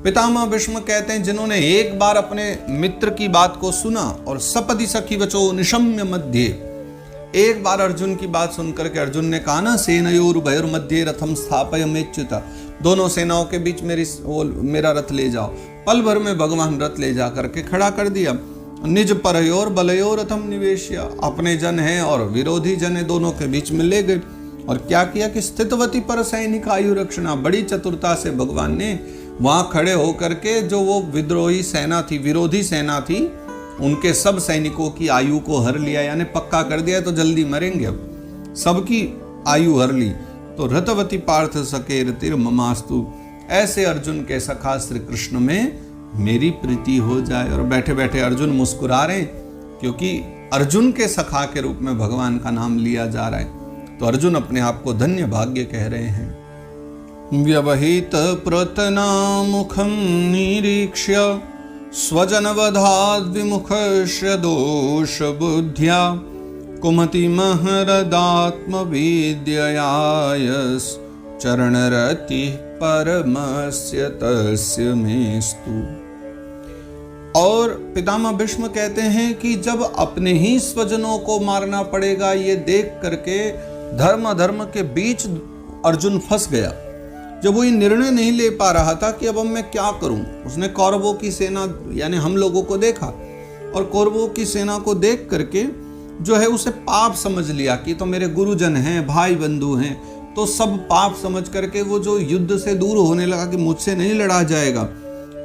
पितामह भीष्म कहते हैं जिन्होंने एक बार अपने मित्र की बात को सुना और सपदि सखी वचो निशम्य मध्ये, एक बार अर्जुन की बात सुनकर के अर्जुन ने कहा ना, सेनयोर भयोर मध्ये रथम स्थापयमेच्युत, दोनों सेनाओं के बीच मेरा रथ ले जाओ। पल भर में भगवान रथ ले जा करके खड़ा कर दिया। निज परयोर बलयोर रथम निवेश्य, अपने जन हैं और विरोधी जन है, दोनों के बीच में ले गए। और क्या किया कि स्थितवती पर सैनिक आयु रक्षणा, बड़ी चतुरता से भगवान ने वहां खड़े होकर के जो वो विद्रोही सेना थी, विरोधी सेना थी, उनके सब सैनिकों की आयु को हर लिया, यानी पक्का कर दिया तो जल्दी मरेंगे, अब सबकी आयु हर ली। तो रतवती पार्थ सखे रतिर ममास्तु, ऐसे अर्जुन के सखा श्री कृष्ण में मेरी प्रीति हो जाए। और बैठे बैठे अर्जुन मुस्कुरा रहे क्योंकि अर्जुन के सखा के रूप में भगवान का नाम लिया जा रहा है। तो अर्जुन अपने आप को धन्य भाग्य कह रहे हैं। व्यवहित प्रतना मुखम निरीक्ष्य स्वजन वधाद विमुखस्य दोष बुद्ध्या कुमति महरदात्म विद्ययायस चरणरति परमस्य तस्य मेस्तु। और पितामह भीष्म कहते हैं कि जब अपने ही स्वजनों को मारना पड़ेगा ये देख करके धर्म अधर्म के बीच अर्जुन फंस गया। जब वो ये निर्णय नहीं ले पा रहा था कि अब मैं क्या करूं, उसने कौरवों की सेना यानी हम लोगों को देखा और कौरवों की सेना को देख करके जो है उसे पाप समझ लिया कि तो मेरे गुरुजन हैं, भाई बंधु हैं, तो सब पाप समझ करके वो जो युद्ध से दूर होने लगा कि मुझसे नहीं लड़ा जाएगा।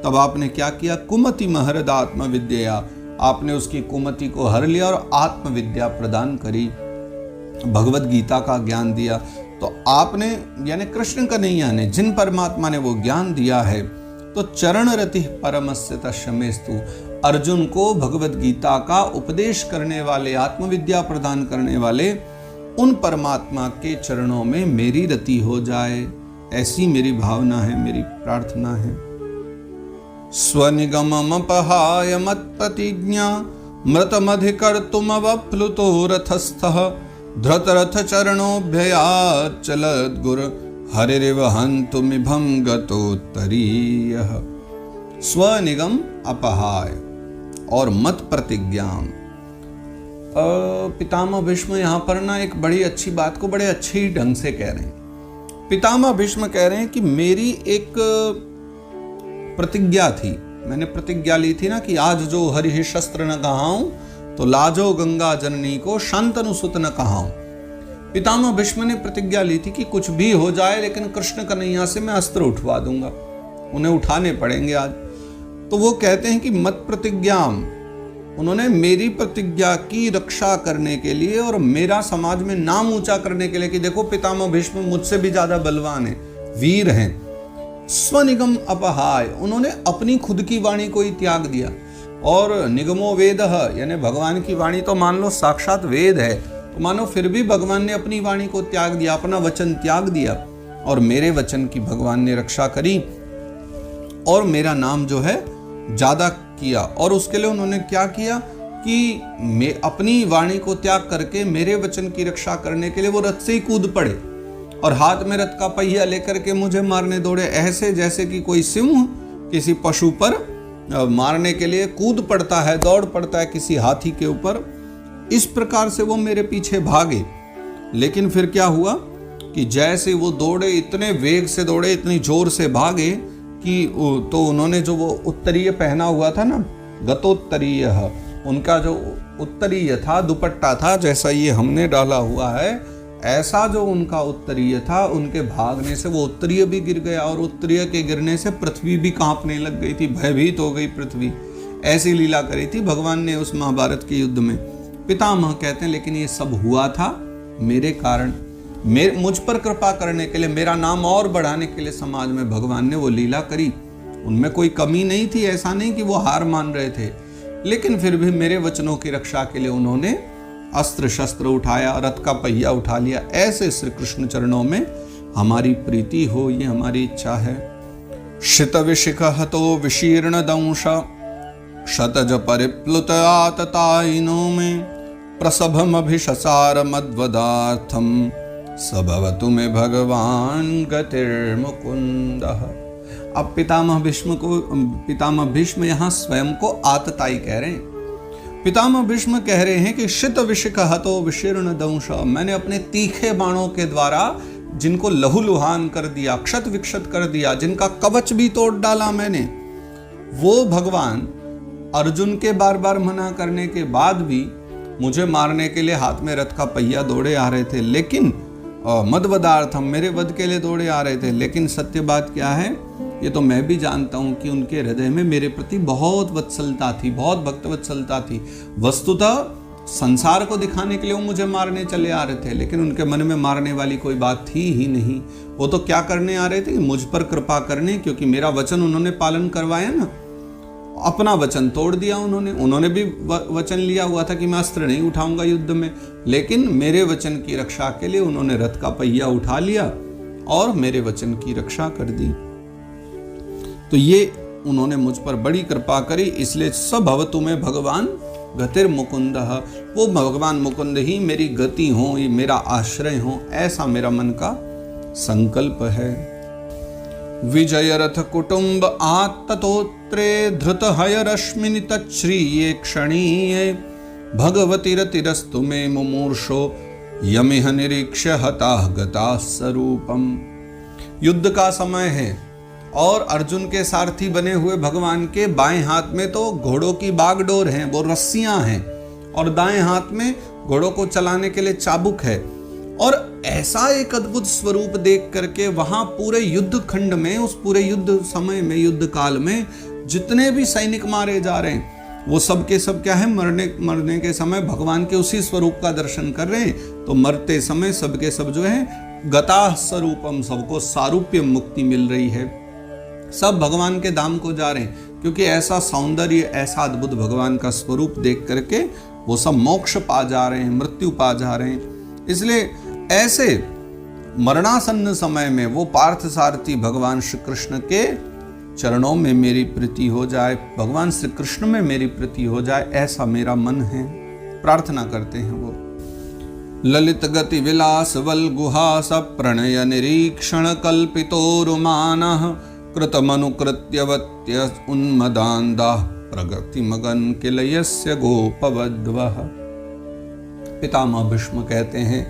तब आपने क्या किया, कुमति महरद आत्म विद्या, आपने उसकी कुमति को हर लिया और आत्मविद्या प्रदान करी, भगवत गीता का ज्ञान दिया। तो आपने यानी कृष्ण कन्हैया ने जिन परमात्मा ने वो ज्ञान दिया है, तो चरण रति परमस्य तस्मेस्तु, अर्जुन को भगवत गीता का उपदेश करने वाले, आत्मविद्या प्रदान करने वाले उन परमात्मा के चरणों में मेरी रति हो जाए, ऐसी मेरी भावना है, मेरी प्रार्थना है। स्वनिगममपहाय मत्प्रतिज्ञा मृतमधिकर्तुमवप्लुतो रथस्थः धृतरथ चरणोभ्ययाच्चलद्गुर हरिरिव हन्तुमिभं गतोत्तरीयः। स्वनिगम अपहाय और मत प्रतिज्ञाम। पितामह भीष्म यहाँ पर ना एक बड़ी अच्छी बात को बड़े अच्छे ही ढंग से कह रहे हैं। पितामह भीष्म कह रहे हैं कि मेरी एक प्रतिज्ञा थी, मैंने प्रतिज्ञा ली थी ना कि आज जो हरि शस्त्र न कहाऊं तो लाजो गंगा जननी को शांतनु सुत न कहाऊं। पितामह भीष्म ने प्रतिज्ञा ली थी कि कुछ भी हो जाए लेकिन कृष्ण कन्हैया से मैं अस्त्र उठवा दूंगा, उन्हें उठाने पड़ेंगे आज। तो वो कहते हैं कि मत प्रतिज्ञाम, उन्होंने मेरी प्रतिज्ञा की रक्षा करने के लिए और मेरा समाज में नाम ऊंचा करने के लिए कि देखो पितामह भीष्म मुझसे भी ज्यादा बलवान है, वीर हैं। स्वनिगम अपहाय, उन्होंने अपनी खुद की वाणी को ही त्याग दिया। और निगमो वेद, यानी भगवान की वाणी तो मान लो साक्षात वेद है, तो मानो फिर भी भगवान ने अपनी वाणी को त्याग दिया, अपना वचन त्याग दिया और मेरे वचन की भगवान ने रक्षा करी और मेरा नाम जो है ज्यादा किया। और उसके लिए उन्होंने क्या किया कि मैं अपनी वाणी को त्याग करके मेरे वचन की रक्षा करने के लिए वो रथ से ही कूद पड़े और हाथ में रथ का पहिया लेकर के मुझे मारने दौड़े, ऐसे जैसे कि कोई सिंह किसी पशु पर मारने के लिए कूद पड़ता है, दौड़ पड़ता है किसी हाथी के ऊपर। इस प्रकार से वो मेरे पीछे भागे। लेकिन फिर क्या हुआ कि जैसे वो दौड़े, इतने वेग से दौड़े, इतनी जोर से भागे कि तो उन्होंने जो वो उत्तरीय पहना हुआ था ना, गतोत्तरीय, उनका जो उत्तरीय था, दुपट्टा था, जैसा ये हमने डाला हुआ है, ऐसा जो उनका उत्तरीय था, उनके भागने से वो उत्तरीय भी गिर गया और उत्तरीय के गिरने से पृथ्वी भी कांपने लग गई थी, भयभीत हो गई पृथ्वी। ऐसी लीला करी थी भगवान ने उस महाभारत के युद्ध में। पितामह कहते हैं लेकिन ये सब हुआ था मेरे कारण, मुझ पर कृपा करने के लिए, मेरा नाम और बढ़ाने के लिए समाज में भगवान ने वो लीला करी। उनमें कोई कमी नहीं थी, ऐसा नहीं कि वो हार मान रहे थे, लेकिन फिर भी मेरे वचनों की रक्षा के लिए उन्होंने अस्त्र शस्त्र उठाया, रथ का पहिया उठा लिया। ऐसे श्री कृष्ण चरणों में हमारी प्रीति हो, ये हमारी इच्छा है। शित विशिख हतो विशीर्ण दंश शतज परिप्लुत आततायिनो में प्रसभमभिशसार मद्वदार्थम सबवतु में भगवान गतिर्मुकुंदः। अब पितामह भीष्म यहाँ स्वयं को आतताई कह रहे हैं। पितामह भीष्म कह रहे हैं कि शित विशिख हतो विशीर्ण दंश, मैंने अपने तीखे बाणों के द्वारा जिनको लहूलुहान कर दिया, क्षत विक्षत कर दिया, जिनका कवच भी तोड़ डाला मैंने, वो भगवान अर्जुन के बार बार मना करने के बाद भी मुझे मारने के लिए हाथ में रथ का पहिया दौड़े आ रहे थे, लेकिन मद्वदार्थम, मेरे वध के लिए दौड़े आ रहे थे। लेकिन सत्य बात क्या है, ये तो मैं भी जानता हूं कि उनके हृदय में मेरे प्रति बहुत वत्सलता थी, बहुत भक्त वत्सलता थी। वस्तुतः संसार को दिखाने के लिए वो मुझे मारने चले आ रहे थे, लेकिन उनके मन में मारने वाली कोई बात थी ही नहीं। वो तो क्या करने आ रहे थे, मुझ पर कृपा करने, क्योंकि मेरा वचन उन्होंने पालन करवाया ना, अपना वचन तोड़ दिया उन्होंने भी वचन लिया हुआ था कि मैं अस्त्र नहीं उठाऊंगा युद्ध में, लेकिन मेरे वचन की रक्षा के लिए उन्होंने रथ का पहिया उठा लिया और मेरे वचन की रक्षा कर दी। तो ये उन्होंने मुझ पर बड़ी कृपा करी, इसलिए सबवतु में भगवान गतिर मुकुंदः, वो भगवान मुकुंद ही मेरी गति हो, ये मेरा आश्रय हो, ऐसा मेरा मन का संकल्प है। विजय रथ कुटुंब आत्ततोत्रे धृत हय रश्मिनि तच्छ्रिये क्षणीये भगवती रतिरस्तु मे मुमूर्षो यमिह निरीक्ष्य हताः गताः स्वरूपम। युद्ध का समय है और अर्जुन के सारथी बने हुए भगवान के बाएं हाथ में तो घोड़ों की बागडोर है, वो रस्सियां हैं, और दाएं हाथ में घोड़ों को चलाने के लिए चाबुक है। और ऐसा एक अद्भुत स्वरूप देख करके वहां पूरे युद्ध खंड में, उस पूरे युद्ध समय में, युद्ध काल में जितने भी सैनिक मारे जा रहे हैं, वो सब के सब क्या है, मरने के समय भगवान के उसी स्वरूप का दर्शन कर रहे हैं। तो मरते समय सब के सब जो है गता स्वरूपम, सबको सारूप्य मुक्ति मिल रही है, सब भगवान के धाम को जा रहे हैं, क्योंकि ऐसा सौंदर्य, ऐसा अद्भुत भगवान का स्वरूप देख करके वो सब मोक्ष पा जा रहे हैं, मृत्यु पा जा रहे हैं। इसलिए ऐसे मरणासन्न समय में वो पार्थ सारथी भगवान श्री कृष्ण के चरणों में मेरी प्रीति हो जाए, भगवान श्री कृष्ण में मेरी प्रीति हो जाए, ऐसा मेरा मन है। प्रार्थना करते हैं वो। ललित गति विलास वल गुहास प्रणय निरीक्षण कल्पितोरुमानः कृतमनुकृत्यवत्य उन्मदान्दाः प्रगति मगन किलयस्य गोपवध्वः। पितामह भीष्म कहते हैं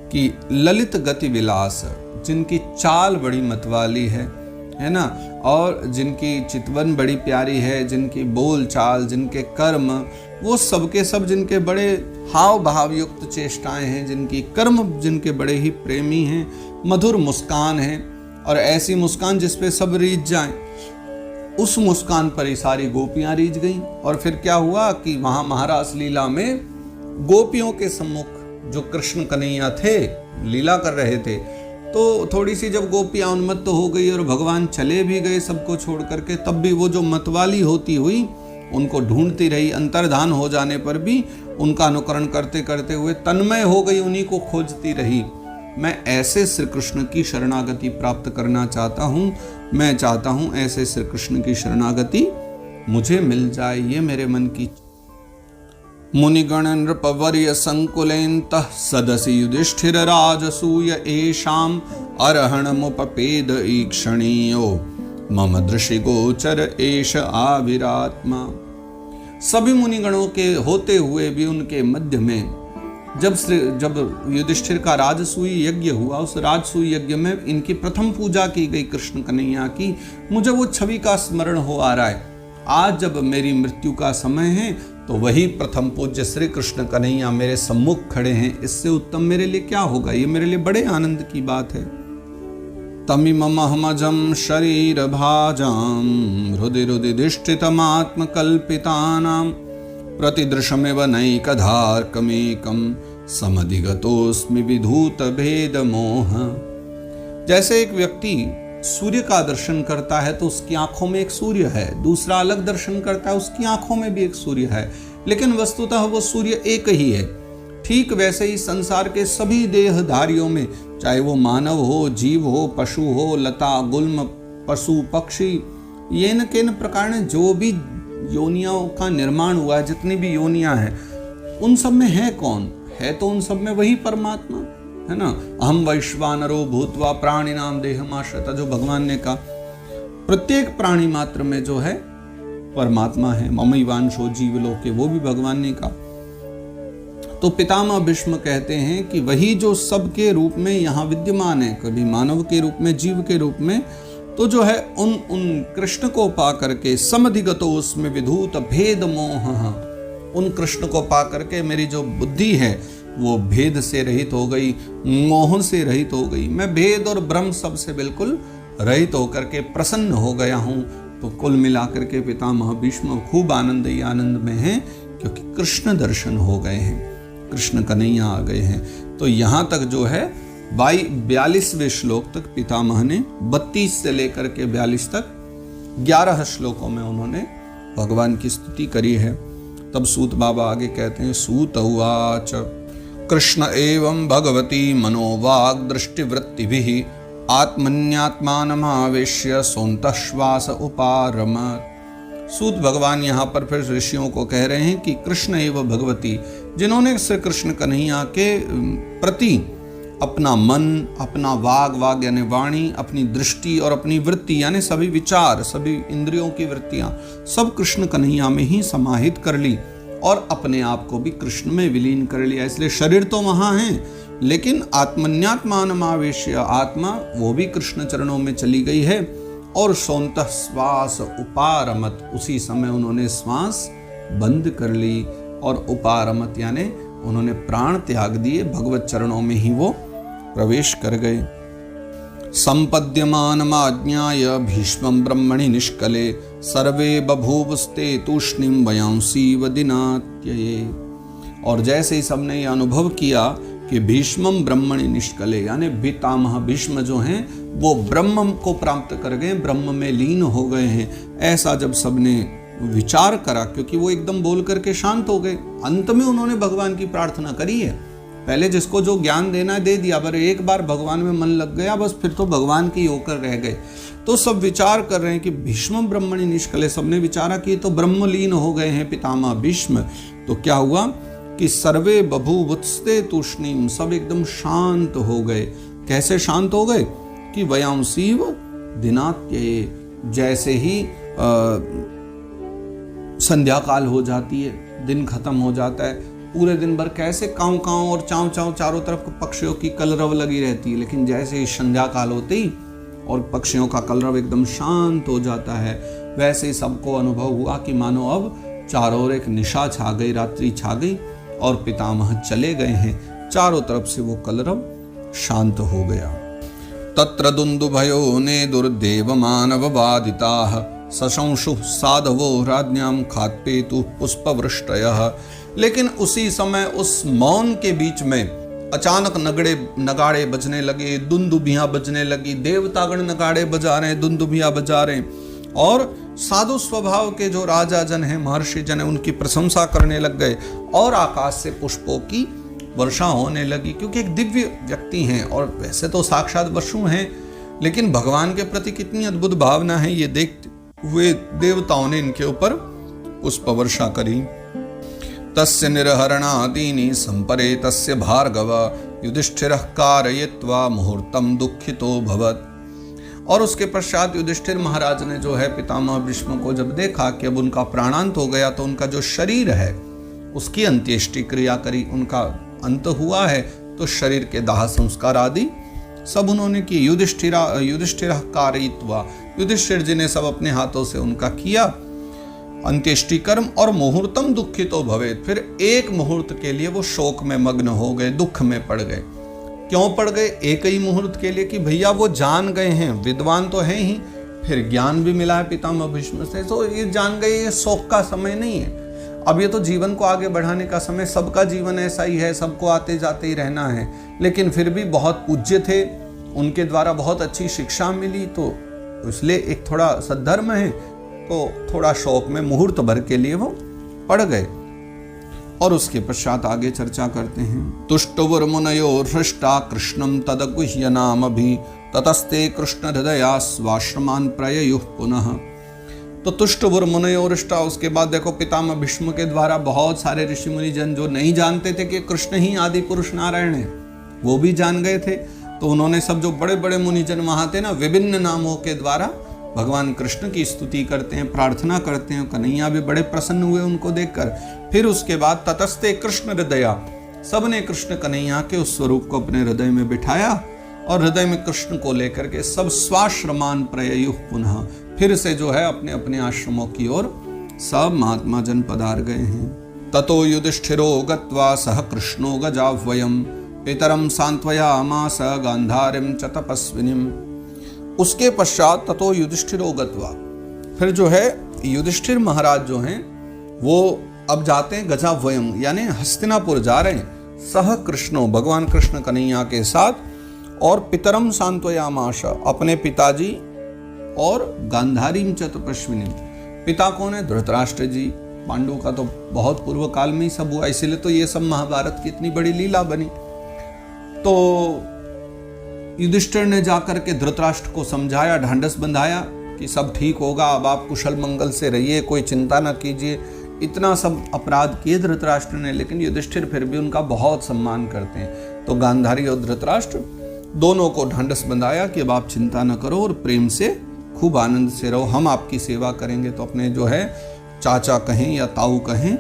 कि ललित गति विलास, जिनकी चाल बड़ी मतवाली है ना, और जिनकी चितवन बड़ी प्यारी है, जिनकी बोल चाल, जिनके कर्म, वो सबके सब जिनके बड़े हाव भाव युक्त चेष्टाएं हैं, जिनकी कर्म जिनके बड़े ही प्रेमी हैं, मधुर मुस्कान है, और ऐसी मुस्कान जिस पे सब रीझ जाएं, उस मुस्कान पर ही सारी गोपियां रीझ गईं। और फिर क्या हुआ कि वहां महारास लीला में गोपियों के सम्मुख जो कृष्ण कन्हैया थे, लीला कर रहे थे, तो थोड़ी सी जब गोपियां उन्मत्त हो गई और भगवान चले भी गए सबको छोड़ करके, तब भी वो जो मतवाली होती हुई उनको ढूंढती रही। अंतर्धान हो जाने पर भी उनका अनुकरण करते करते हुए तन्मय हो गई, उन्हीं को खोजती रही। मैं ऐसे श्री कृष्ण की शरणागति प्राप्त करना चाहता हूँ, मैं चाहता हूँ ऐसे श्री कृष्ण की शरणागति मुझे मिल जाए, ये मेरे मन की। मुनिगण नृपवर्य संकुलेन्तः सदसि युधिष्ठिर राजसूय एषाम अर्हणमुपपेद ईक्षणीयो मम दृशि गोचर एष आविरात्मा। सभी मुनिगणों के होते हुए भी उनके मध्य में जब युधिष्ठिर का राजसूय यज्ञ हुआ, उस राजसूय यज्ञ में इनकी प्रथम पूजा की गई कृष्ण कन्हैया की, मुझे वो छवि का स्मरण हो आ रहा है। आज जब मेरी मृत्यु का समय है तो वही प्रथम पूज्य श्री कृष्ण कन्हैया मेरे सम्मुख खड़े हैं, इससे उत्तम मेरे लिए क्या होगा। ये मेरे लिए बड़े आनंद की बात है। तमिममहमजं शरीर भाजाम हृदि हृदि दिष्टितमात्म कल्पितानां प्रतिदृशमिव नैकधार्कमेकं समधिगतोऽस्मि विधूत भेद मोह। जैसे एक व्यक्ति सूर्य का दर्शन करता है तो उसकी आंखों में एक सूर्य है, दूसरा अलग दर्शन करता है, उसकी आंखों में भी एक सूर्य है, लेकिन वस्तुतः वो सूर्य एक ही है। ठीक वैसे ही संसार के सभी देहधारियों में, चाहे वो मानव हो, जीव हो, पशु हो, लता गुल्म, पशु पक्षी, ये न केन प्रकार ने जो भी योनियों का निर्माण हुआ है, जितनी भी योनियां हैं, उन सब में है कौन? है तो उन सब में वही परमात्मा है ना। अहम वैश्वानरो भूत्वा प्राणी नाम देहमाश्रिता, जो भगवान ने कहा, प्रत्येक प्राणी मात्र में जो है परमात्मा है। ममैवांशो जीवलोके, वो भी भगवान ने कहा। तो पितामह भीष्म कहते हैं कि वही जो सबके रूप में यहाँ विद्यमान है, कभी मानव के रूप में, जीव के रूप में, तो जो है उन कृष्ण को पा करके समधिगतो उसमें विधूत भेद मोह, उन कृष्ण को पा करके मेरी जो बुद्धि है वो भेद से रहित हो गई, मोह से रहित हो गई। मैं भेद और भ्रम सबसे बिल्कुल रहित होकर के प्रसन्न हो गया हूँ। तो कुल मिलाकर के पितामह भीष्म खूब आनंद ही आनंद में हैं, क्योंकि कृष्ण दर्शन हो गए हैं, कृष्ण कन्हैया आ गए हैं। तो यहाँ तक जो है 42वें श्लोक तक पितामह ने 32 से लेकर के 42 तक 11 श्लोकों में उन्होंने भगवान की स्तुति करी है। तब सूत बाबा आगे कहते हैं, सूत उवाच कृष्ण एवं भगवती मनोवाग दृष्टिवृत्तिभिः आत्मन्यात्मानमावेश्य सोन्तश्वास उपारमत्। सूत भगवान यहाँ पर फिर ऋषियों को कह रहे हैं कि कृष्ण एवं भगवती, जिन्होंने श्री कृष्ण कन्हैया के प्रति अपना मन, अपना वाग यानी वाणी, अपनी दृष्टि और अपनी वृत्ति यानी सभी विचार, सभी इंद्रियों की वृत्तियां सब कृष्ण कन्हैया में ही समाहित कर ली और अपने आप को भी कृष्ण में विलीन कर लिया। इसलिए शरीर तो वहां है, लेकिन आत्मन्यात्मानमावेश्य, आत्मा वो भी कृष्ण चरणों में चली गई है। और सोन्तः श्वास उपारमत, उसी समय उन्होंने श्वास बंद कर ली और उपारमत यानी उन्होंने प्राण त्याग दिए, भगवत चरणों में ही वो प्रवेश कर गए। संपद्यमानमाज्ञाय भीष्मं ब्रह्मणि निष्कले सर्वे बभूवस्ते तूष्णीं वयांसीव दिनात्यये। और जैसे ही सबने ये अनुभव किया कि भीष्मं ब्रह्मणि निष्कले यानी पितामह भीष्म जो हैं वो ब्रह्म को प्राप्त कर गए, ब्रह्म में लीन हो गए हैं, ऐसा जब सबने विचार करा, क्योंकि वो एकदम बोल करके शांत हो गए। अंत में उन्होंने भगवान की प्रार्थना करी है पहले जिसको जो ज्ञान देना दे दिया, पर एक बार भगवान में मन लग गया बस फिर तो भगवान के होकर रह गए। तो सब विचार कर रहे हैं कि भीष्म ब्रह्मणि निष्कले, सबने विचारा कि तो ब्रह्मलीन हो गए हैं पितामह भीष्म। तो क्या हुआ कि सर्वे बभूवुत्स्ते तूष्णीम, सब एकदम शांत हो गए। कैसे शांत हो गए कि वयांसीव दिनात्य, जैसे ही संध्या काल हो जाती है, दिन खत्म हो जाता है, पूरे दिन भर कैसे कांव कांव और चाव चाव चारों तरफ पक्षियों की कलरव लगी रहती है, लेकिन जैसे ही संध्या काल होते ही और पक्षियों का कलरव एकदम शांत हो जाता है, वैसे ही सबको अनुभव हुआ कि मानो अब चारों ओर एक निशा छा गई, रात्रि छा गई और पितामह चले गए हैं। चारों तरफ से वो कलरव शांत हो गया। तत्र दुन्दुभयो ने दुर्देव मानव वादिताः सशंशु साधवो राज्ञां खात्पेतु पुष्पवृष्टयः। लेकिन उसी समय उस मौन के बीच में अचानक नगाड़े बजने लगे, दुंदुभियां बजने लगी, देवतागण नगाड़े बजा रहे हैं, दुंदुभियां बजा रहे हैं, और साधु स्वभाव के जो राजा जन हैं, महर्षि जन हैं, उनकी प्रशंसा करने लग गए और आकाश से पुष्पों की वर्षा होने लगी। क्योंकि एक दिव्य व्यक्ति हैं और वैसे तो साक्षात वसु हैं, लेकिन भगवान के प्रति कितनी अद्भुत भावना है ये देखते हुए देवताओं ने इनके ऊपर पुष्प वर्षा करी। तस्य निर्हरणादीनि संपरे तस्य भार्गव युधिष्ठिरः कारयित्वा मुहूर्तम दुःखितो भवत्। और उसके पश्चात युधिष्ठिर महाराज ने जो है पितामह भीष्म को जब देखा कि अब उनका प्राणांत हो गया, तो उनका जो शरीर है उसकी अंत्येष्टि क्रिया करी, उनका अंत हुआ है, तो शरीर के दाह संस्कार आदि सब उन्होंने किए। युधिष्ठिर कारयित्वा, युधिष्ठिर जी ने सब अपने हाथों से उनका किया अंत्येष्टि कर्म। और मुहूर्तम दुःखितो भवेत्, फिर एक मुहूर्त के लिए वो शोक में मग्न हो गए, दुख में पड़ गए। क्यों पड़ गए? एक ही मुहूर्त के लिए कि भैया वो जान गए हैं, विद्वान तो हैं ही, फिर ज्ञान भी मिला है पितामह भीष्म से, तो ये जान गए ये शोक का समय नहीं है, अब ये तो जीवन को आगे बढ़ाने का समय। सबका जीवन ऐसा ही है, सबको आते जाते ही रहना है, लेकिन फिर भी बहुत पूज्य थे, उनके द्वारा बहुत अच्छी शिक्षा मिली, तो इसलिए एक थोड़ा सद्धर्म है, तो थोड़ा शौक में मुहूर्त भर के लिए वो पड़ गए। और उसके पश्चात आगे चर्चा करते हैं। तुष्टुर्मुनयो हृष्टा कृष्णम तदगुह्य नाम भी ततस्ते कृष्ण हृदया स्वाश्रमान प्रययुः पुनः। तो तुष्टुर्मुनयो हृष्टा, उसके बाद देखो पितामह भीष्म के द्वारा बहुत सारे ऋषि मुनि जन जो नहीं जानते थे कि कृष्ण ही आदि पुरुष नारायण है, वो भी जान गए थे। तो उन्होंने सब जो बड़े बड़े मुनिजन वहां थे ना, विभिन्न नामों के द्वारा भगवान कृष्ण की स्तुति करते हैं, प्रार्थना करते हैं। कन्हैया भी बड़े प्रसन्न हुए उनको देखकर। फिर उसके बाद ततस्ते कृष्ण हृदया, सबने कृष्ण कन्हैया के उस स्वरूप को अपने हृदय में बिठाया और हृदय में कृष्ण को लेकर के सब स्वाश्रमान प्रययुः पुनः, फिर से जो है अपने अपने आश्रमों की ओर सब महात्मा जन पधार गए हैं। ततो युधिष्ठिरो गत्वा सह कृष्णो गजाह्वयम् पितरम सांत्वयामास गांधारिम च तपस्विनीम। उसके पश्चात ततो युधिष्ठिरो गत्वा, फिर जो है युधिष्ठिर महाराज जो हैं वो अब जाते हैं गजाह्वयम्, यानी हस्तिनापुर जा रहे हैं, सह कृष्णो, भगवान कृष्ण कन्हैया के साथ, और पितरम सांत्वयामास, अपने पिताजी, और गांधारीम च तपस्विनीम। पिता कौन है? धृतराष्ट्र जी। पांडु का तो बहुत पूर्व काल में ही सब हुआ, इसीलिए तो ये सब महाभारत की इतनी बड़ी लीला बनी। तो युधिष्ठिर ने जाकर के धृतराष्ट्र को समझाया, ढांढस बंधाया कि सब ठीक होगा, अब आप कुशल मंगल से रहिए, कोई चिंता न कीजिए। इतना सब अपराध किए धृतराष्ट्र ने, लेकिन युधिष्ठिर फिर भी उनका बहुत सम्मान करते हैं। तो गांधारी और धृतराष्ट्र दोनों को ढांढस बंधाया कि अब आप चिंता न करो और प्रेम से खूब आनंद से रहो, हम आपकी सेवा करेंगे। तो अपने जो है चाचा कहें या ताऊ कहें,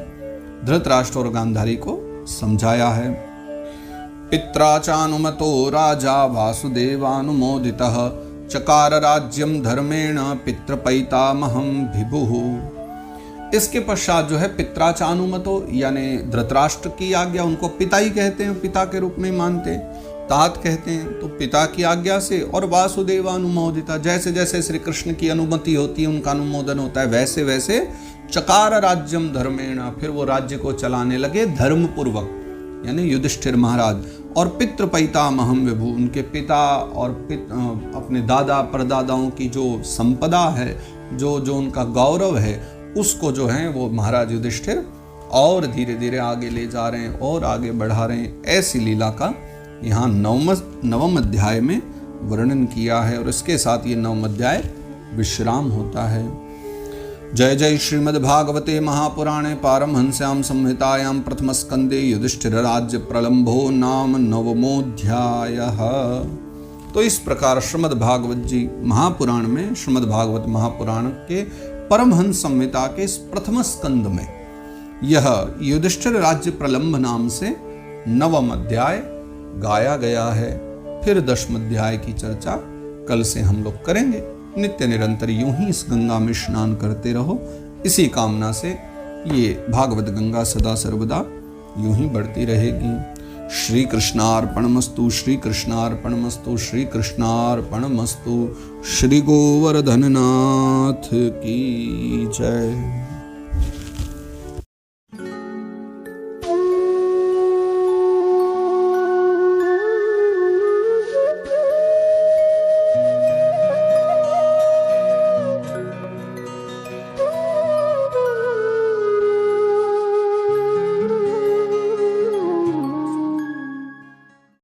धृतराष्ट्र और गांधारी को समझाया है। पित्रा चानुमतो राजा वासुदेवानुमोदितः चकार राज्यम धर्मेण पितृपैतामहं विभुः। इसके पश्चात जो है पित्राचानुमतो, यानी धृतराष्ट्र की आज्ञा, उनको पिता ही कहते हैं, पिता के रूप में मानते हैं, तात कहते हैं, तो पिता की आज्ञा से, और वासुदेवानुमोदिता, जैसे जैसे श्री कृष्ण की अनुमति होती है, उनका अनुमोदन होता है, वैसे वैसे चकार राज्यम धर्मेण, फिर वो राज्य को चलाने लगे धर्म पूर्वक, यानी युधिष्ठिर महाराज। और पितृपैतामहं विभु, उनके पिता और अपने दादा परदादाओं की जो संपदा है, जो जो उनका गौरव है, उसको जो है वो महाराज युधिष्ठिर और धीरे धीरे आगे ले जा रहे हैं और आगे बढ़ा रहे हैं। ऐसी लीला का यहाँ नवम अध्याय में वर्णन किया है और इसके साथ ये नवम अध्याय विश्राम होता है। जय जय श्रीमद्भागवते महापुराणे पारमहंस्यां संहितायां प्रथम स्कंदे युधिष्ठिर राज्य प्रलंभो नाम नवमोऽध्यायः। तो इस प्रकार श्रीमद्भागवत जी महापुराण में, श्रीमद्भागवत महापुराण के परमहंस संहिता के इस प्रथम स्कंद में यह युधिष्ठिर राज्य प्रलंभ नाम से नवम अध्याय गाया गया है। फिर दशम अध्याय की चर्चा कल से हम लोग करेंगे। नित्य निरंतर यूं ही इस गंगा में स्नान करते रहो, इसी कामना से ये भागवत गंगा सदा सर्वदा यूं ही बढ़ती रहेगी। श्री कृष्णार्पणमस्तु, श्री कृष्णार्पणमस्तु, श्री कृष्णार्पणमस्तु। श्री गोवर्धन नाथ की जय।